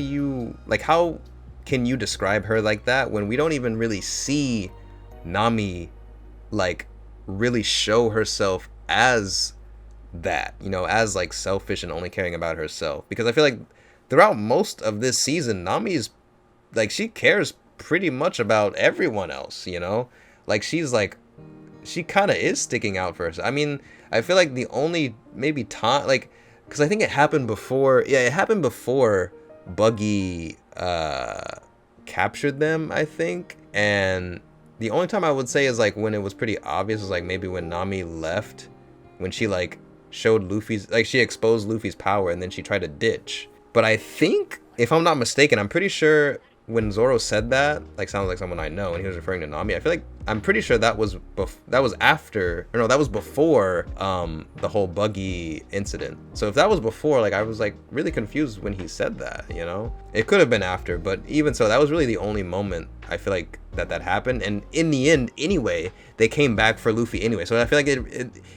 can you describe her like that when we don't even really see Nami like really show herself as that, you know, as like selfish and only caring about herself? Because I feel like throughout most of this season, Nami's like, she cares pretty much about everyone else, you know? Like she's like, she kind of is sticking out for herself. I mean, I feel like the only maybe time, like, because I think it happened before, yeah, it happened before Buggy captured them, I think. And the only time I would say is like when it was pretty obvious was like maybe when Nami left, when she like showed Luffy's, like she exposed Luffy's power and then she tried to ditch. But I think, if I'm not mistaken, I'm pretty sure when Zoro said that, like, sounds like someone I know, and he was referring to Nami, I feel like, I'm pretty sure that was after, or no, that was before the whole Buggy incident. So if that was before, like, I was like really confused when he said that, you know? It could have been after, but even so, that was really the only moment I feel like that happened. And in the end, anyway, they came back for Luffy anyway. So I feel like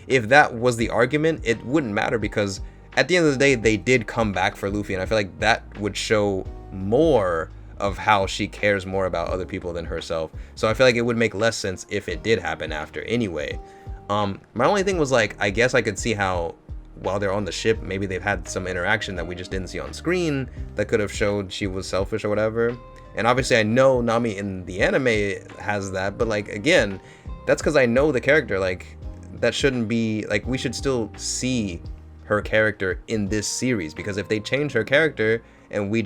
if that was the argument, it wouldn't matter, because at the end of the day, they did come back for Luffy, and I feel like that would show more of how she cares more about other people than herself. So I feel like it would make less sense if it did happen after anyway. My only thing was like, I guess I could see how while they're on the ship, maybe they've had some interaction that we just didn't see on screen that could have showed she was selfish or whatever. And obviously I know Nami in the anime has that, but like, again, that's because I know the character. Like, that shouldn't be, like, we should still see her character in this series, because if they change her character and we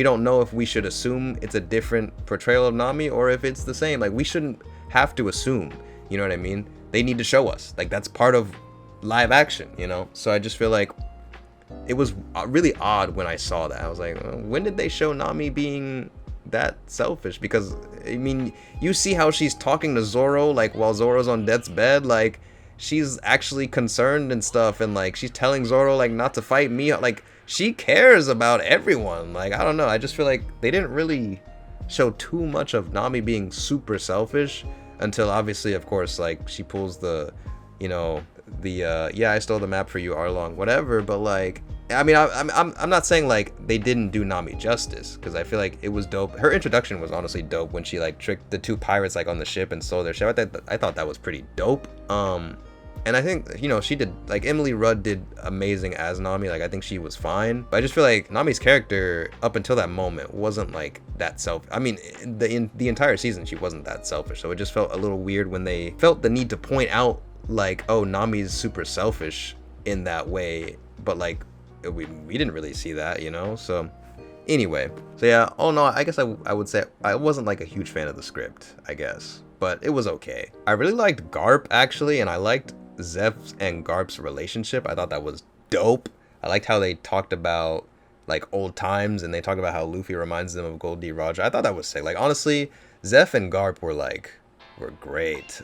don't know if we should assume it's a different portrayal of Nami or if it's the same. Like, we shouldn't have to assume, you know what I mean? They need to show us, like, that's part of live action, you know? So I just feel like it was really odd when I saw that. I was like, when did they show Nami being that selfish? Because I mean, you see how she's talking to Zoro, like, while Zoro's on death's bed, like, she's actually concerned and stuff, and like, she's telling Zoro like not to fight me, like, she cares about everyone. Like, I don't know, I just feel like they didn't really show too much of Nami being super selfish. until obviously, of course, like she pulls the, you know, the yeah, I stole the map for you, Arlong, whatever. But like, I mean, I'm not saying like they didn't do Nami justice, because I feel like it was dope. Her introduction was honestly dope when she like tricked the 2 pirates like on the ship and stole their ship. I thought that was pretty dope. And I think, you know, she did, like, Emily Rudd did amazing as Nami. Like, I think she was fine. But I just feel like Nami's character, up until that moment, wasn't, like, that I mean, the entire season, she wasn't that selfish. So it just felt a little weird when they felt the need to point out, like, oh, Nami's super selfish in that way. But, like, we didn't really see that, you know? So, anyway. So, yeah, oh, no, I guess I would say I wasn't, like, a huge fan of the script, I guess. But it was okay. I really liked Garp, actually, and I liked Zeph's and Garp's relationship. I thought that was dope. I liked how they talked about like old times, and they talked about how Luffy reminds them of Gold D. Roger. I thought that was sick. Like, honestly, Zeph and Garp were great.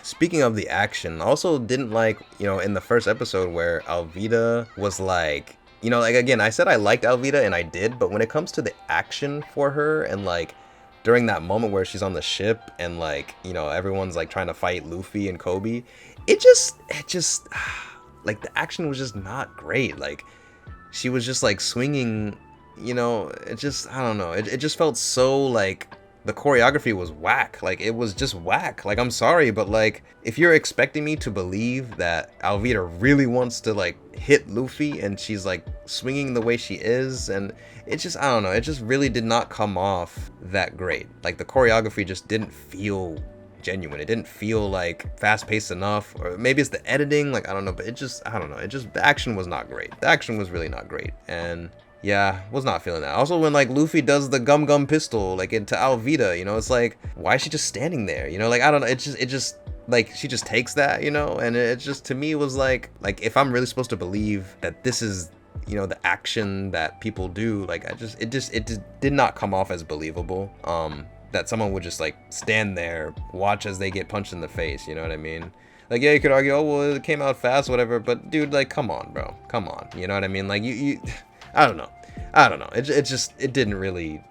Speaking of the action, I also didn't like, you know, in the first episode where Alvida was like, you know, like, again, I said I liked Alvida, and I did, but when it comes to the action for her, and like during that moment where she's on the ship and like, you know, everyone's like trying to fight Luffy and Kobe, it just like the action was just not great. Like, she was just like swinging, you know, it just, I don't know, it just felt so like the choreography was whack. Like, it was just whack. Like, I'm sorry, but like, if you're expecting me to believe that Alvida really wants to like hit Luffy and she's like swinging the way she is, and it just, I don't know, it just really did not come off that great. Like, the choreography just didn't feel genuine. It didn't feel like fast-paced enough, or maybe it's the editing, like, I don't know, but it just, I don't know, it just, the action was not great. The action was really not great, and yeah, was not feeling that. Also, when like Luffy does the gum pistol like into Alvida, you know, it's like, why is she just standing there, you know? Like, I don't know, it just like, she just takes that, you know, and it just, to me, was like if I'm really supposed to believe that this is, you know, the action that people do, like, it just did not come off as believable. That someone would just like stand there, watch as they get punched in the face, you know what I mean? Like, yeah, you could argue, oh, well, it came out fast, whatever, but dude, like, come on, bro, come on, you know what I mean? Like, you I don't know, it didn't really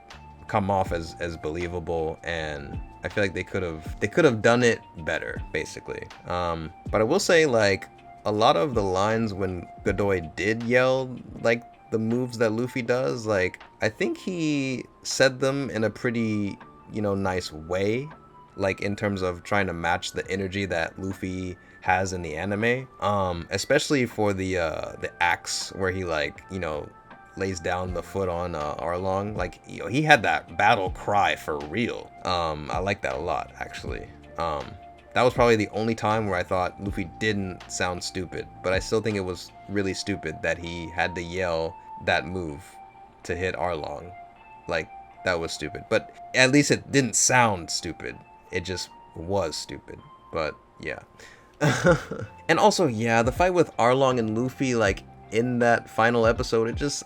come off as believable, and I feel like they could have done it better, basically. But I will say, like, a lot of the lines when Godoy did yell like the moves that Luffy does, like, I think he said them in a pretty, you know, nice way, like in terms of trying to match the energy that Luffy has in the anime, especially for the axe where he, like, you know, lays down the foot on Arlong. Like, you know, he had that battle cry for real. I like that a lot, actually. That was probably the only time where I thought Luffy didn't sound stupid, but I still think it was really stupid that he had to yell that move to hit Arlong. Like, that was stupid, but at least it didn't sound stupid. It just was stupid, but yeah. And also, yeah, the fight with Arlong and Luffy, like, in that final episode, it just,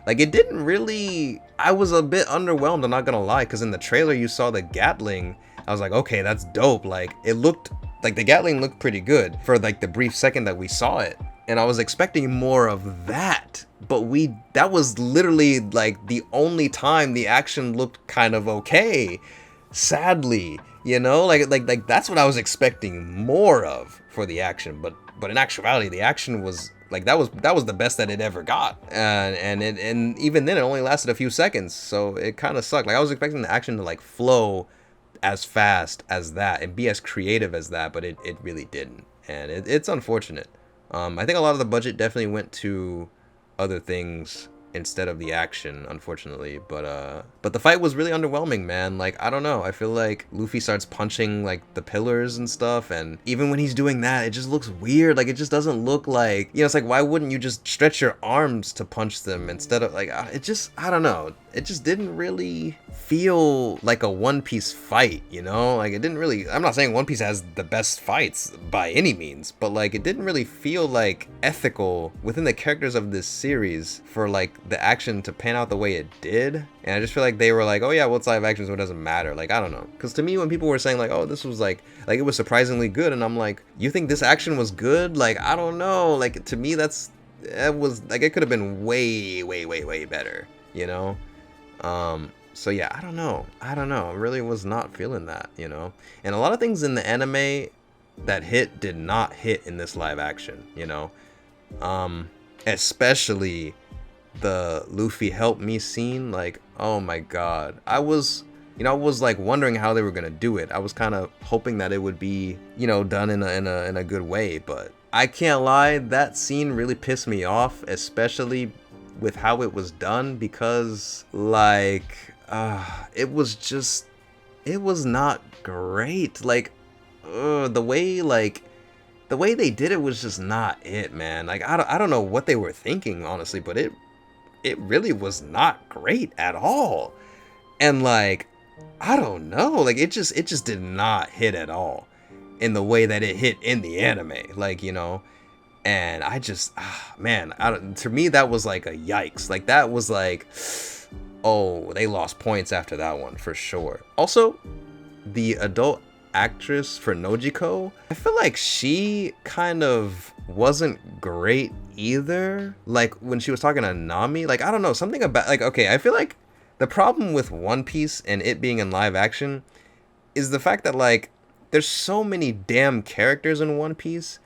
like, it didn't really, I was a bit underwhelmed, I'm not gonna lie, because in the trailer you saw the Gatling. I was like, okay, that's dope. Like, it looked, like, the Gatling looked pretty good for, like, the brief second that we saw it. And I was expecting more of that. But that was literally, like, the only time the action looked kind of okay. Sadly, you know? Like that's what I was expecting more of for the action. But in actuality, the action was, like, that was the best that it ever got. And even then, it only lasted a few seconds. So it kind of sucked. Like, I was expecting the action to, like, flow as fast as that and be as creative as that, but it really didn't, and it's unfortunate. I think a lot of the budget definitely went to other things instead of the action, unfortunately, but the fight was really underwhelming, man. Like, I don't know, I feel like Luffy starts punching, like, the pillars and stuff, and even when he's doing that, it just looks weird. Like, it just doesn't look like, you know, it's like, why wouldn't you just stretch your arms to punch them instead of, like, it just, I don't know, it just didn't really feel like a One Piece fight, you know? Like, it didn't really, I'm not saying One Piece has the best fights by any means, but, like, it didn't really feel like ethical within the characters of this series for, like, the action to pan out the way it did. And I just feel like they were like, oh yeah, well, it's live action, so it doesn't matter. Like, I don't know, because to me, when people were saying, like, oh, this was like it was surprisingly good, and I'm like, you think this action was good? Like, I don't know, like, to me, that was, like, it could have been way better, you know? So yeah, I don't know. I really was not feeling that, you know. And a lot of things in the anime that hit did not hit in this live action, you know. Especially the Luffy help me scene. Like, oh my god, I was like wondering how they were gonna do it. I was kind of hoping that it would be, you know, done in a good way, but I can't lie, that scene really pissed me off, especially with how it was done, because like it was not great. Like the way they did it was just not it, man. Like I don't know what they were thinking, honestly, but it really was not great at all. And like, I don't know, like it just did not hit at all in the way that it hit in the anime, like, you know. And I just man, to me that was like a yikes. Like that was like, oh, they lost points after that one for sure. Also, the adult actress for Nojiko, I feel like she kind of wasn't great either. Like when she was talking to Nami, like I don't know, something about, like, okay, I feel like the problem with One Piece and it being in live action is the fact that like there's so many damn characters in One Piece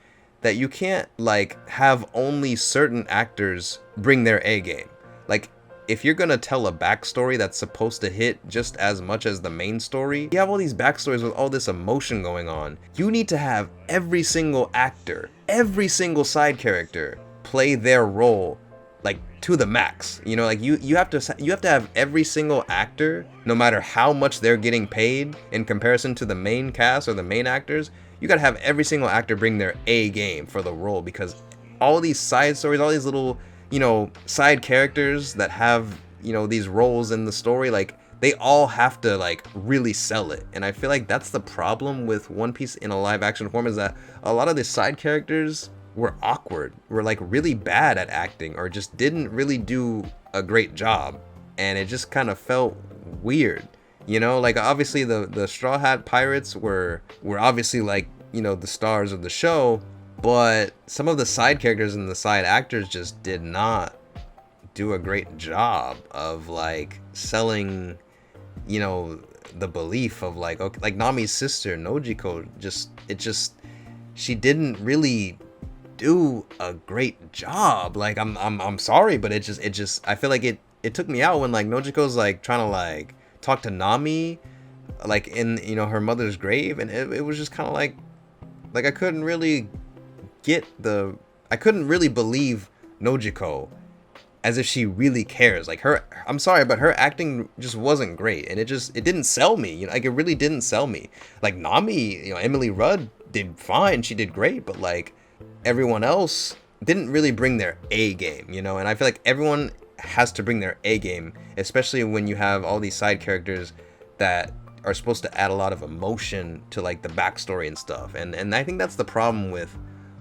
that you can't like have only certain actors bring their A game. Like if you're gonna tell a backstory that's supposed to hit just as much as the main story, you have all these backstories with all this emotion going on. You need to have every single actor, every single side character play their role like to the max. You know, like you have to have every single actor, no matter how much they're getting paid in comparison to the main cast or the main actors, you gotta have every single actor bring their A game for the role, because all these side stories, all these little, you know, side characters that have, you know, these roles in the story, like they all have to like really sell it. And I feel like that's the problem with One Piece in a live action form, is that a lot of the side characters were awkward, were like really bad at acting, or just didn't really do a great job, and it just kind of felt weird. You know, like obviously the Straw Hat Pirates were obviously like, you know, the stars of the show, but some of the side characters and the side actors just did not do a great job of like selling, you know, the belief of like, okay, like Nami's sister Nojiko, she didn't really do a great job. Like I'm sorry, but it just I feel like it took me out when like Nojiko's like trying to like talk to Nami like in, you know, her mother's grave, and it was just kind of like I couldn't really believe Nojiko as if she really cares. Like her, I'm sorry, but her acting just wasn't great, and it didn't sell me, you know, like it really didn't sell me. Like Nami, you know, Emily Rudd did fine, she did great, but like everyone else didn't really bring their A game, you know. And I feel like everyone has to bring their A game, especially when you have all these side characters that are supposed to add a lot of emotion to like the backstory and stuff. And I think that's the problem with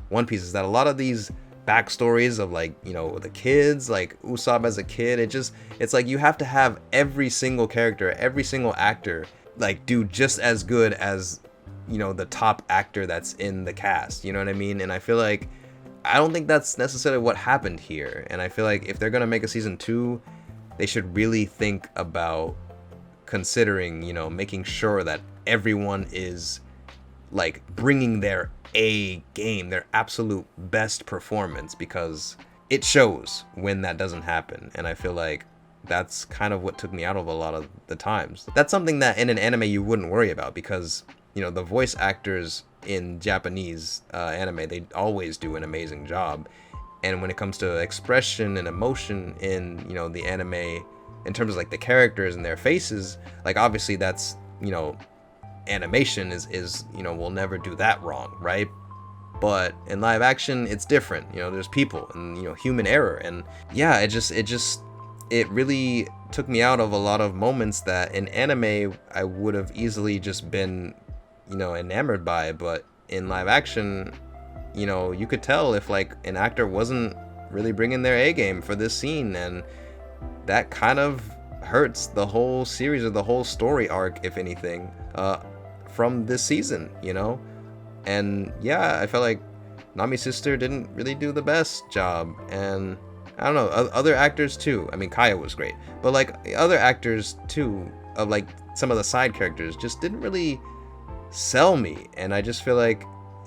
One Piece, is that a lot of these backstories of like, you know, the kids, like Usopp as a kid, it's like you have to have every single character, every single actor like do just as good as, you know, the top actor that's in the cast, you know what I mean? And I feel like I don't think that's necessarily what happened here. And I feel like if they're gonna make a season 2, they should really think about considering, you know, making sure that everyone is like bringing their A game, their absolute best performance, because it shows when that doesn't happen. And I feel like that's kind of what took me out of a lot of the times. That's something that in an anime you wouldn't worry about, because, you know, the voice actors in Japanese anime, they always do an amazing job. And when it comes to expression and emotion in, you know, the anime, in terms of like the characters and their faces, like obviously that's, you know, animation is you know, will never do that wrong, right? But in live action it's different, you know, there's people and, you know, human error. And yeah, it really took me out of a lot of moments that in anime I would have easily just been, you know, enamored by. But in live action, you know, you could tell if like an actor wasn't really bringing their A game for this scene, and that kind of hurts the whole series or the whole story arc, if anything, from this season, you know. And yeah, I felt like Nami's sister didn't really do the best job, and I don't know, other actors too. I mean, Kaya was great, but like other actors too, of like some of the side characters just didn't really sell me, and I just feel like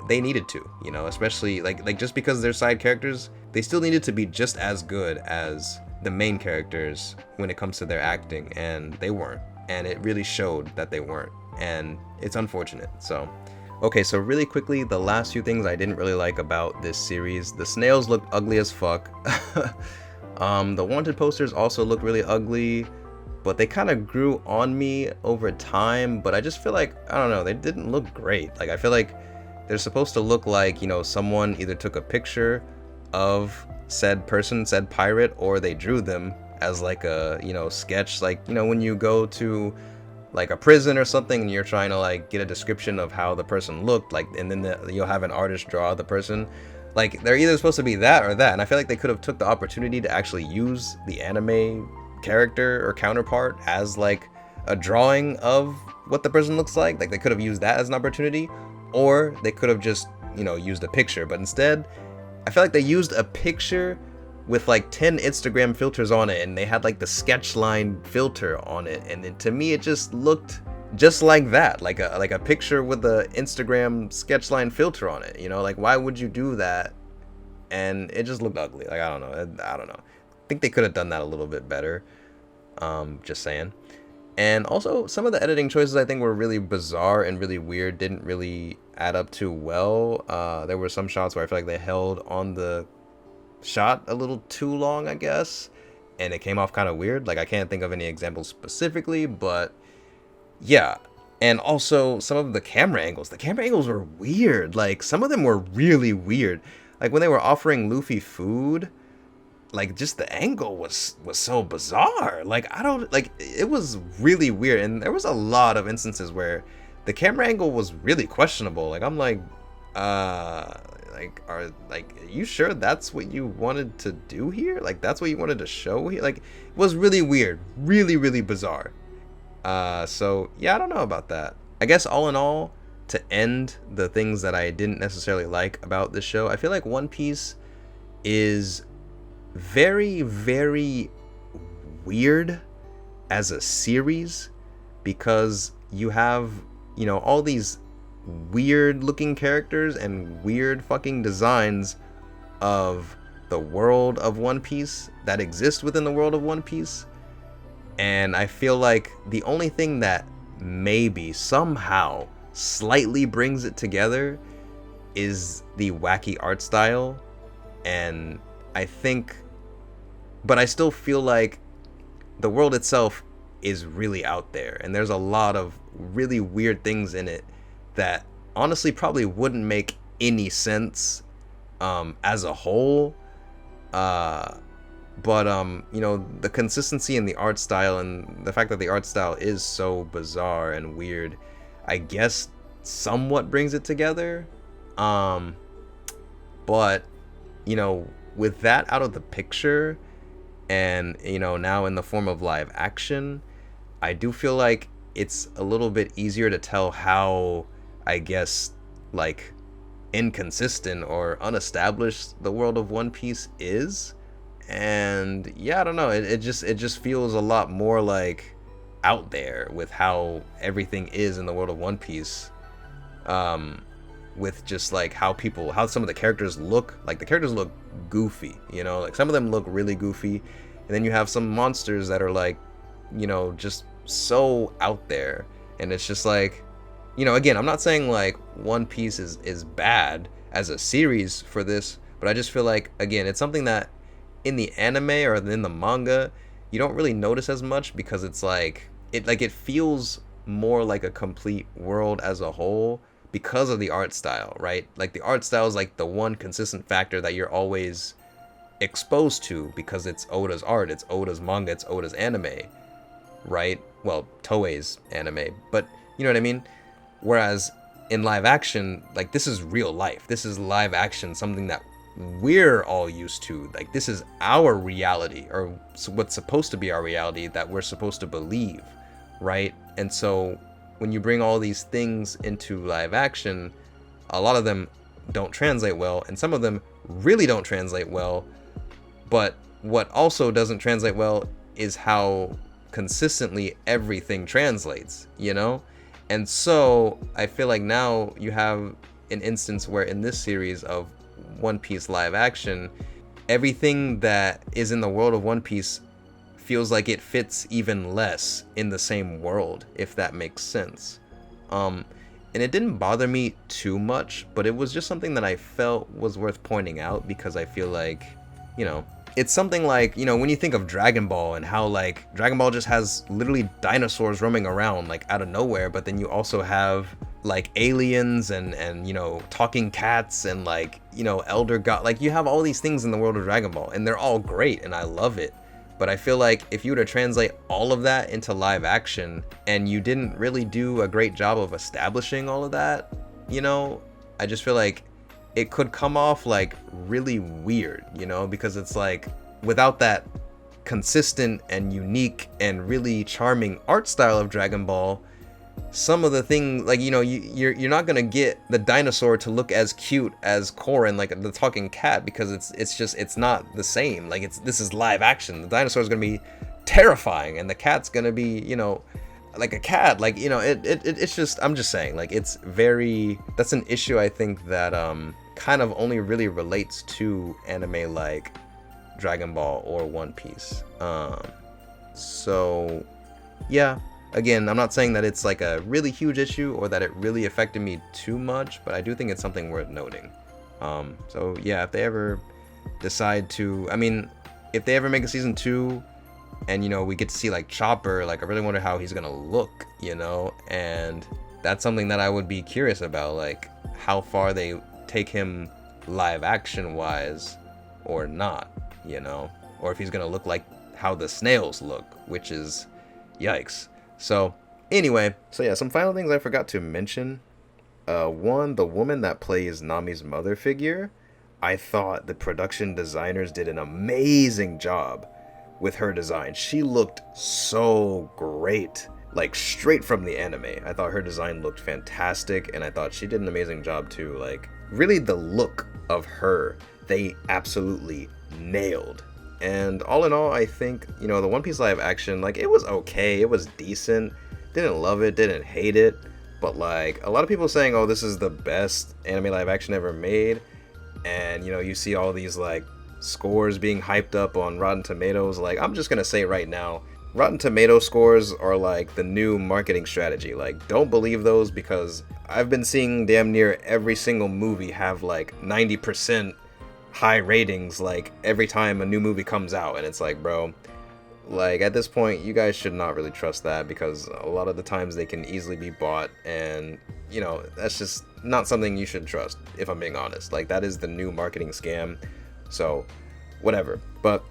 they needed to, you know, especially like just because they're side characters, they still needed to be just as good as the main characters when it comes to their acting, and they weren't, and it really showed that they weren't, and it's unfortunate. So okay, so really quickly, the last few things I didn't really like about this series. The snails looked ugly as fuck. The wanted posters also looked really ugly, but they kind of grew on me over time, but I just feel like, I don't know, they didn't look great. Like, I feel like they're supposed to look like, you know, someone either took a picture of said person, said pirate, or they drew them as like a, you know, sketch. Like, you know, when you go to like a prison or something and you're trying to like get a description of how the person looked, like, and then you'll have an artist draw the person. Like, they're either supposed to be that or that, and I feel like they could have took the opportunity to actually use the anime character or counterpart as like a drawing of what the person looks like. Like, they could have used that as an opportunity, or they could have just, you know, used a picture. But instead, I feel like they used a picture with like 10 Instagram filters on it, and they had like the sketch line filter on it, and then to me it just looked just like that, like a picture with the Instagram sketch line filter on it, you know? Like, why would you do that? And it just looked ugly. Like, I don't know, I think they could have done that a little bit better, just saying. And also, some of the editing choices I think were really bizarre and really weird, didn't really add up too well. There were some shots where I feel like they held on the shot a little too long, I guess, and it came off kind of weird. Like, I can't think of any examples specifically, but yeah. And also, some of the camera angles were weird. Like, some of them were really weird. Like, when they were offering Luffy food, like, just the angle was so bizarre. Like, I don't, like, it was really weird, and there was a lot of instances where the camera angle was really questionable. Like, I'm like, are you sure that's what you wanted to do here? Like, that's what you wanted to show here? Like, it was really weird, really bizarre. So yeah, I don't know about that. I guess all in all, to end the things that I didn't necessarily like about this show, I feel like One Piece is very weird as a series, because you have, you know, all these weird looking characters and weird fucking designs of the world of One Piece that exist within the world of One Piece. And I feel like the only thing that maybe somehow slightly brings it together is the wacky art style. And I think, but I still feel like the world itself is really out there, and there's a lot of really weird things in it that honestly probably wouldn't make any sense as a whole. But you know, the consistency in the art style and the fact that the art style is so bizarre and weird, I guess somewhat brings it together. But you know, with that out of the picture, and you know, now in the form of live action, I do feel like it's a little bit easier to tell how, I guess, like, inconsistent or unestablished the world of One Piece is. And yeah, I don't know, it just feels a lot more like out there with how everything is in the world of One Piece, with just like how some of the characters look. Like, the characters look goofy, you know, like some of them look really goofy, and then you have some monsters that are like, you know, just so out there. And it's just like, you know, again, I'm not saying like One Piece is bad as a series for this, but I just feel like, again, it's something that in the anime or in the manga you don't really notice as much, because it's like it feels more like a complete world as a whole because of the art style, right? Like, the art style is like the one consistent factor that you're always exposed to, because it's Oda's art, it's Oda's manga, it's Oda's anime, right? Well, Toei's anime, but you know what I mean? Whereas in live action, like, this is real life. This is live action, something that we're all used to. Like, this is our reality, or what's supposed to be our reality that we're supposed to believe, right? And so when you bring all these things into live action, a lot of them don't translate well, and some of them really don't translate well. But what also doesn't translate well is how consistently everything translates, you know? And so I feel like now you have an instance where in this series of One Piece live action, everything that is in the world of One Piece feels like it fits even less in the same world, if that makes sense. And it didn't bother me too much, but it was just something that I felt was worth pointing out, because I feel like, you know, it's something like, you know, when you think of Dragon Ball and how like Dragon Ball just has literally dinosaurs roaming around like out of nowhere, but then you also have like aliens and you know, talking cats and like, you know, elder god, like you have all these things in the world of Dragon Ball and they're all great and I love it. But I feel like if you were to translate all of that into live action and you didn't really do a great job of establishing all of that, you know, I just feel like it could come off like really weird, you know, because it's like without that consistent and unique and really charming art style of Dragon Ball, some of the things, like, you know, you're not gonna get the dinosaur to look as cute as Korin, like the talking cat, because it's not the same. Like this is live action. The dinosaur is gonna be terrifying, and the cat's gonna be, you know, like a cat. Like, you know, it's just, I'm just saying, like, it's very, that's an issue I think that kind of only really relates to anime like Dragon Ball or One Piece. So yeah. Again, I'm not saying that it's like a really huge issue or that it really affected me too much, but I do think it's something worth noting. So yeah, if they ever decide to, I mean, if they ever make a season 2 and, you know, we get to see like Chopper, like I really wonder how he's gonna look, you know, and that's something that I would be curious about, like how far they take him live action wise or not, you know, or if he's gonna look like how the snails look, which is yikes. So anyway, so yeah, some final things I forgot to mention. One, the woman that plays Nami's mother figure, I thought the production designers did an amazing job with her design. She looked so great, like straight from the anime. I thought her design looked fantastic, and I thought she did an amazing job too. Like, really the look of her, they absolutely nailed. And all in all, I think, you know, the One Piece live action, like, it was okay, it was decent, didn't love it, didn't hate it, but like, a lot of people saying, oh, this is the best anime live action ever made, and, you know, you see all these, like, scores being hyped up on Rotten Tomatoes. Like, I'm just gonna say right now, Rotten Tomato scores are like the new marketing strategy. Like, don't believe those, because I've been seeing damn near every single movie have like 90% high ratings like every time a new movie comes out, and it's like, bro, like at this point you guys should not really trust that, because a lot of the times they can easily be bought, and you know, that's just not something you should trust, if I'm being honest. Like, that is the new marketing scam. So whatever. But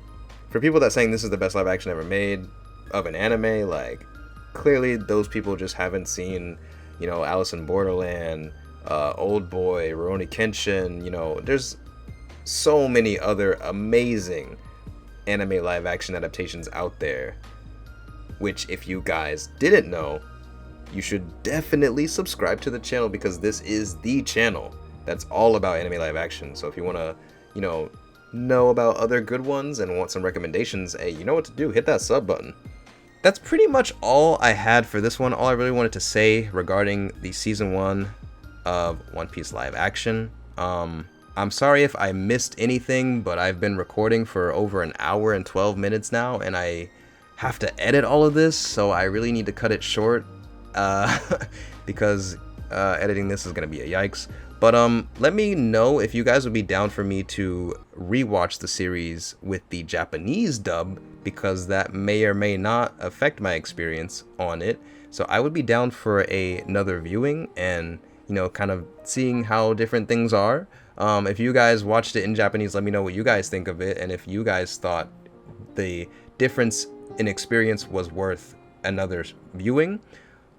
for people that saying this is the best live action ever made of an anime, like, clearly those people just haven't seen, you know, Alice in Borderland, Old Boy, Rurouni Kenshin. You know, there's so many other amazing anime live action adaptations out there, which, if you guys didn't know, you should definitely subscribe to the channel, because this is the channel that's all about anime live action. So if you want to, you know about other good ones and want some recommendations, hey, you know what to do, hit that sub button. That's pretty much all I had for this one. All I really wanted to say regarding the season 1 of One Piece live action. I'm sorry if I missed anything, but I've been recording for over an hour and 12 minutes now, and I have to edit all of this, so I really need to cut it short, because editing this is going to be a yikes. But let me know if you guys would be down for me to rewatch the series with the Japanese dub, because that may or may not affect my experience on it. So I would be down for another viewing and, you know, kind of seeing how different things are. If you guys watched it in Japanese, let me know what you guys think of it, and if you guys thought the difference in experience was worth another viewing.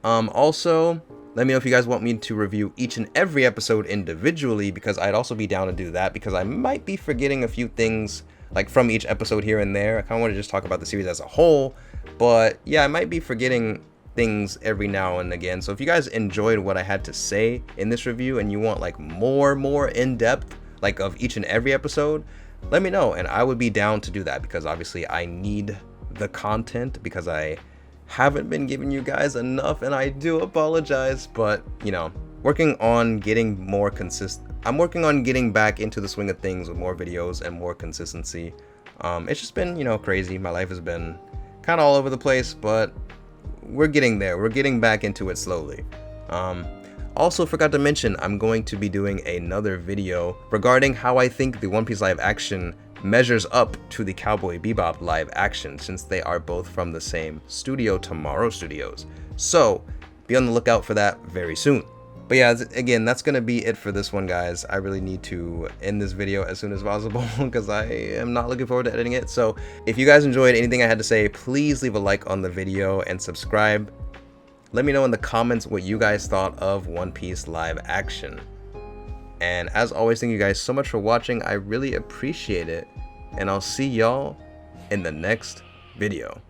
Also, let me know if you guys want me to review each and every episode individually, because I'd also be down to do that, because I might be forgetting a few things like from each episode here and there. I kind of want to just talk about the series as a whole, but yeah, I might be forgetting things every now and again. So if you guys enjoyed what I had to say in this review and you want like more in depth, like of each and every episode, let me know, and I would be down to do that, because obviously I need the content, because I haven't been giving you guys enough, and I do apologize. But you know, working on getting more consistent. I'm working on getting back into the swing of things with more videos and more consistency. It's just been, you know, crazy. My life has been kind of all over the place, but we're getting there. We're getting back into it slowly. Also forgot to mention, I'm going to be doing another video regarding how I think the One Piece live action measures up to the Cowboy Bebop live action, since they are both from the same studio, Tomorrow Studios. So be on the lookout for that very soon. But yeah, again, that's going to be it for this one, guys. I really need to end this video as soon as possible because I am not looking forward to editing it. So if you guys enjoyed anything I had to say, please leave a like on the video and subscribe. Let me know in the comments what you guys thought of One Piece live action. And as always, thank you guys so much for watching. I really appreciate it. And I'll see y'all in the next video.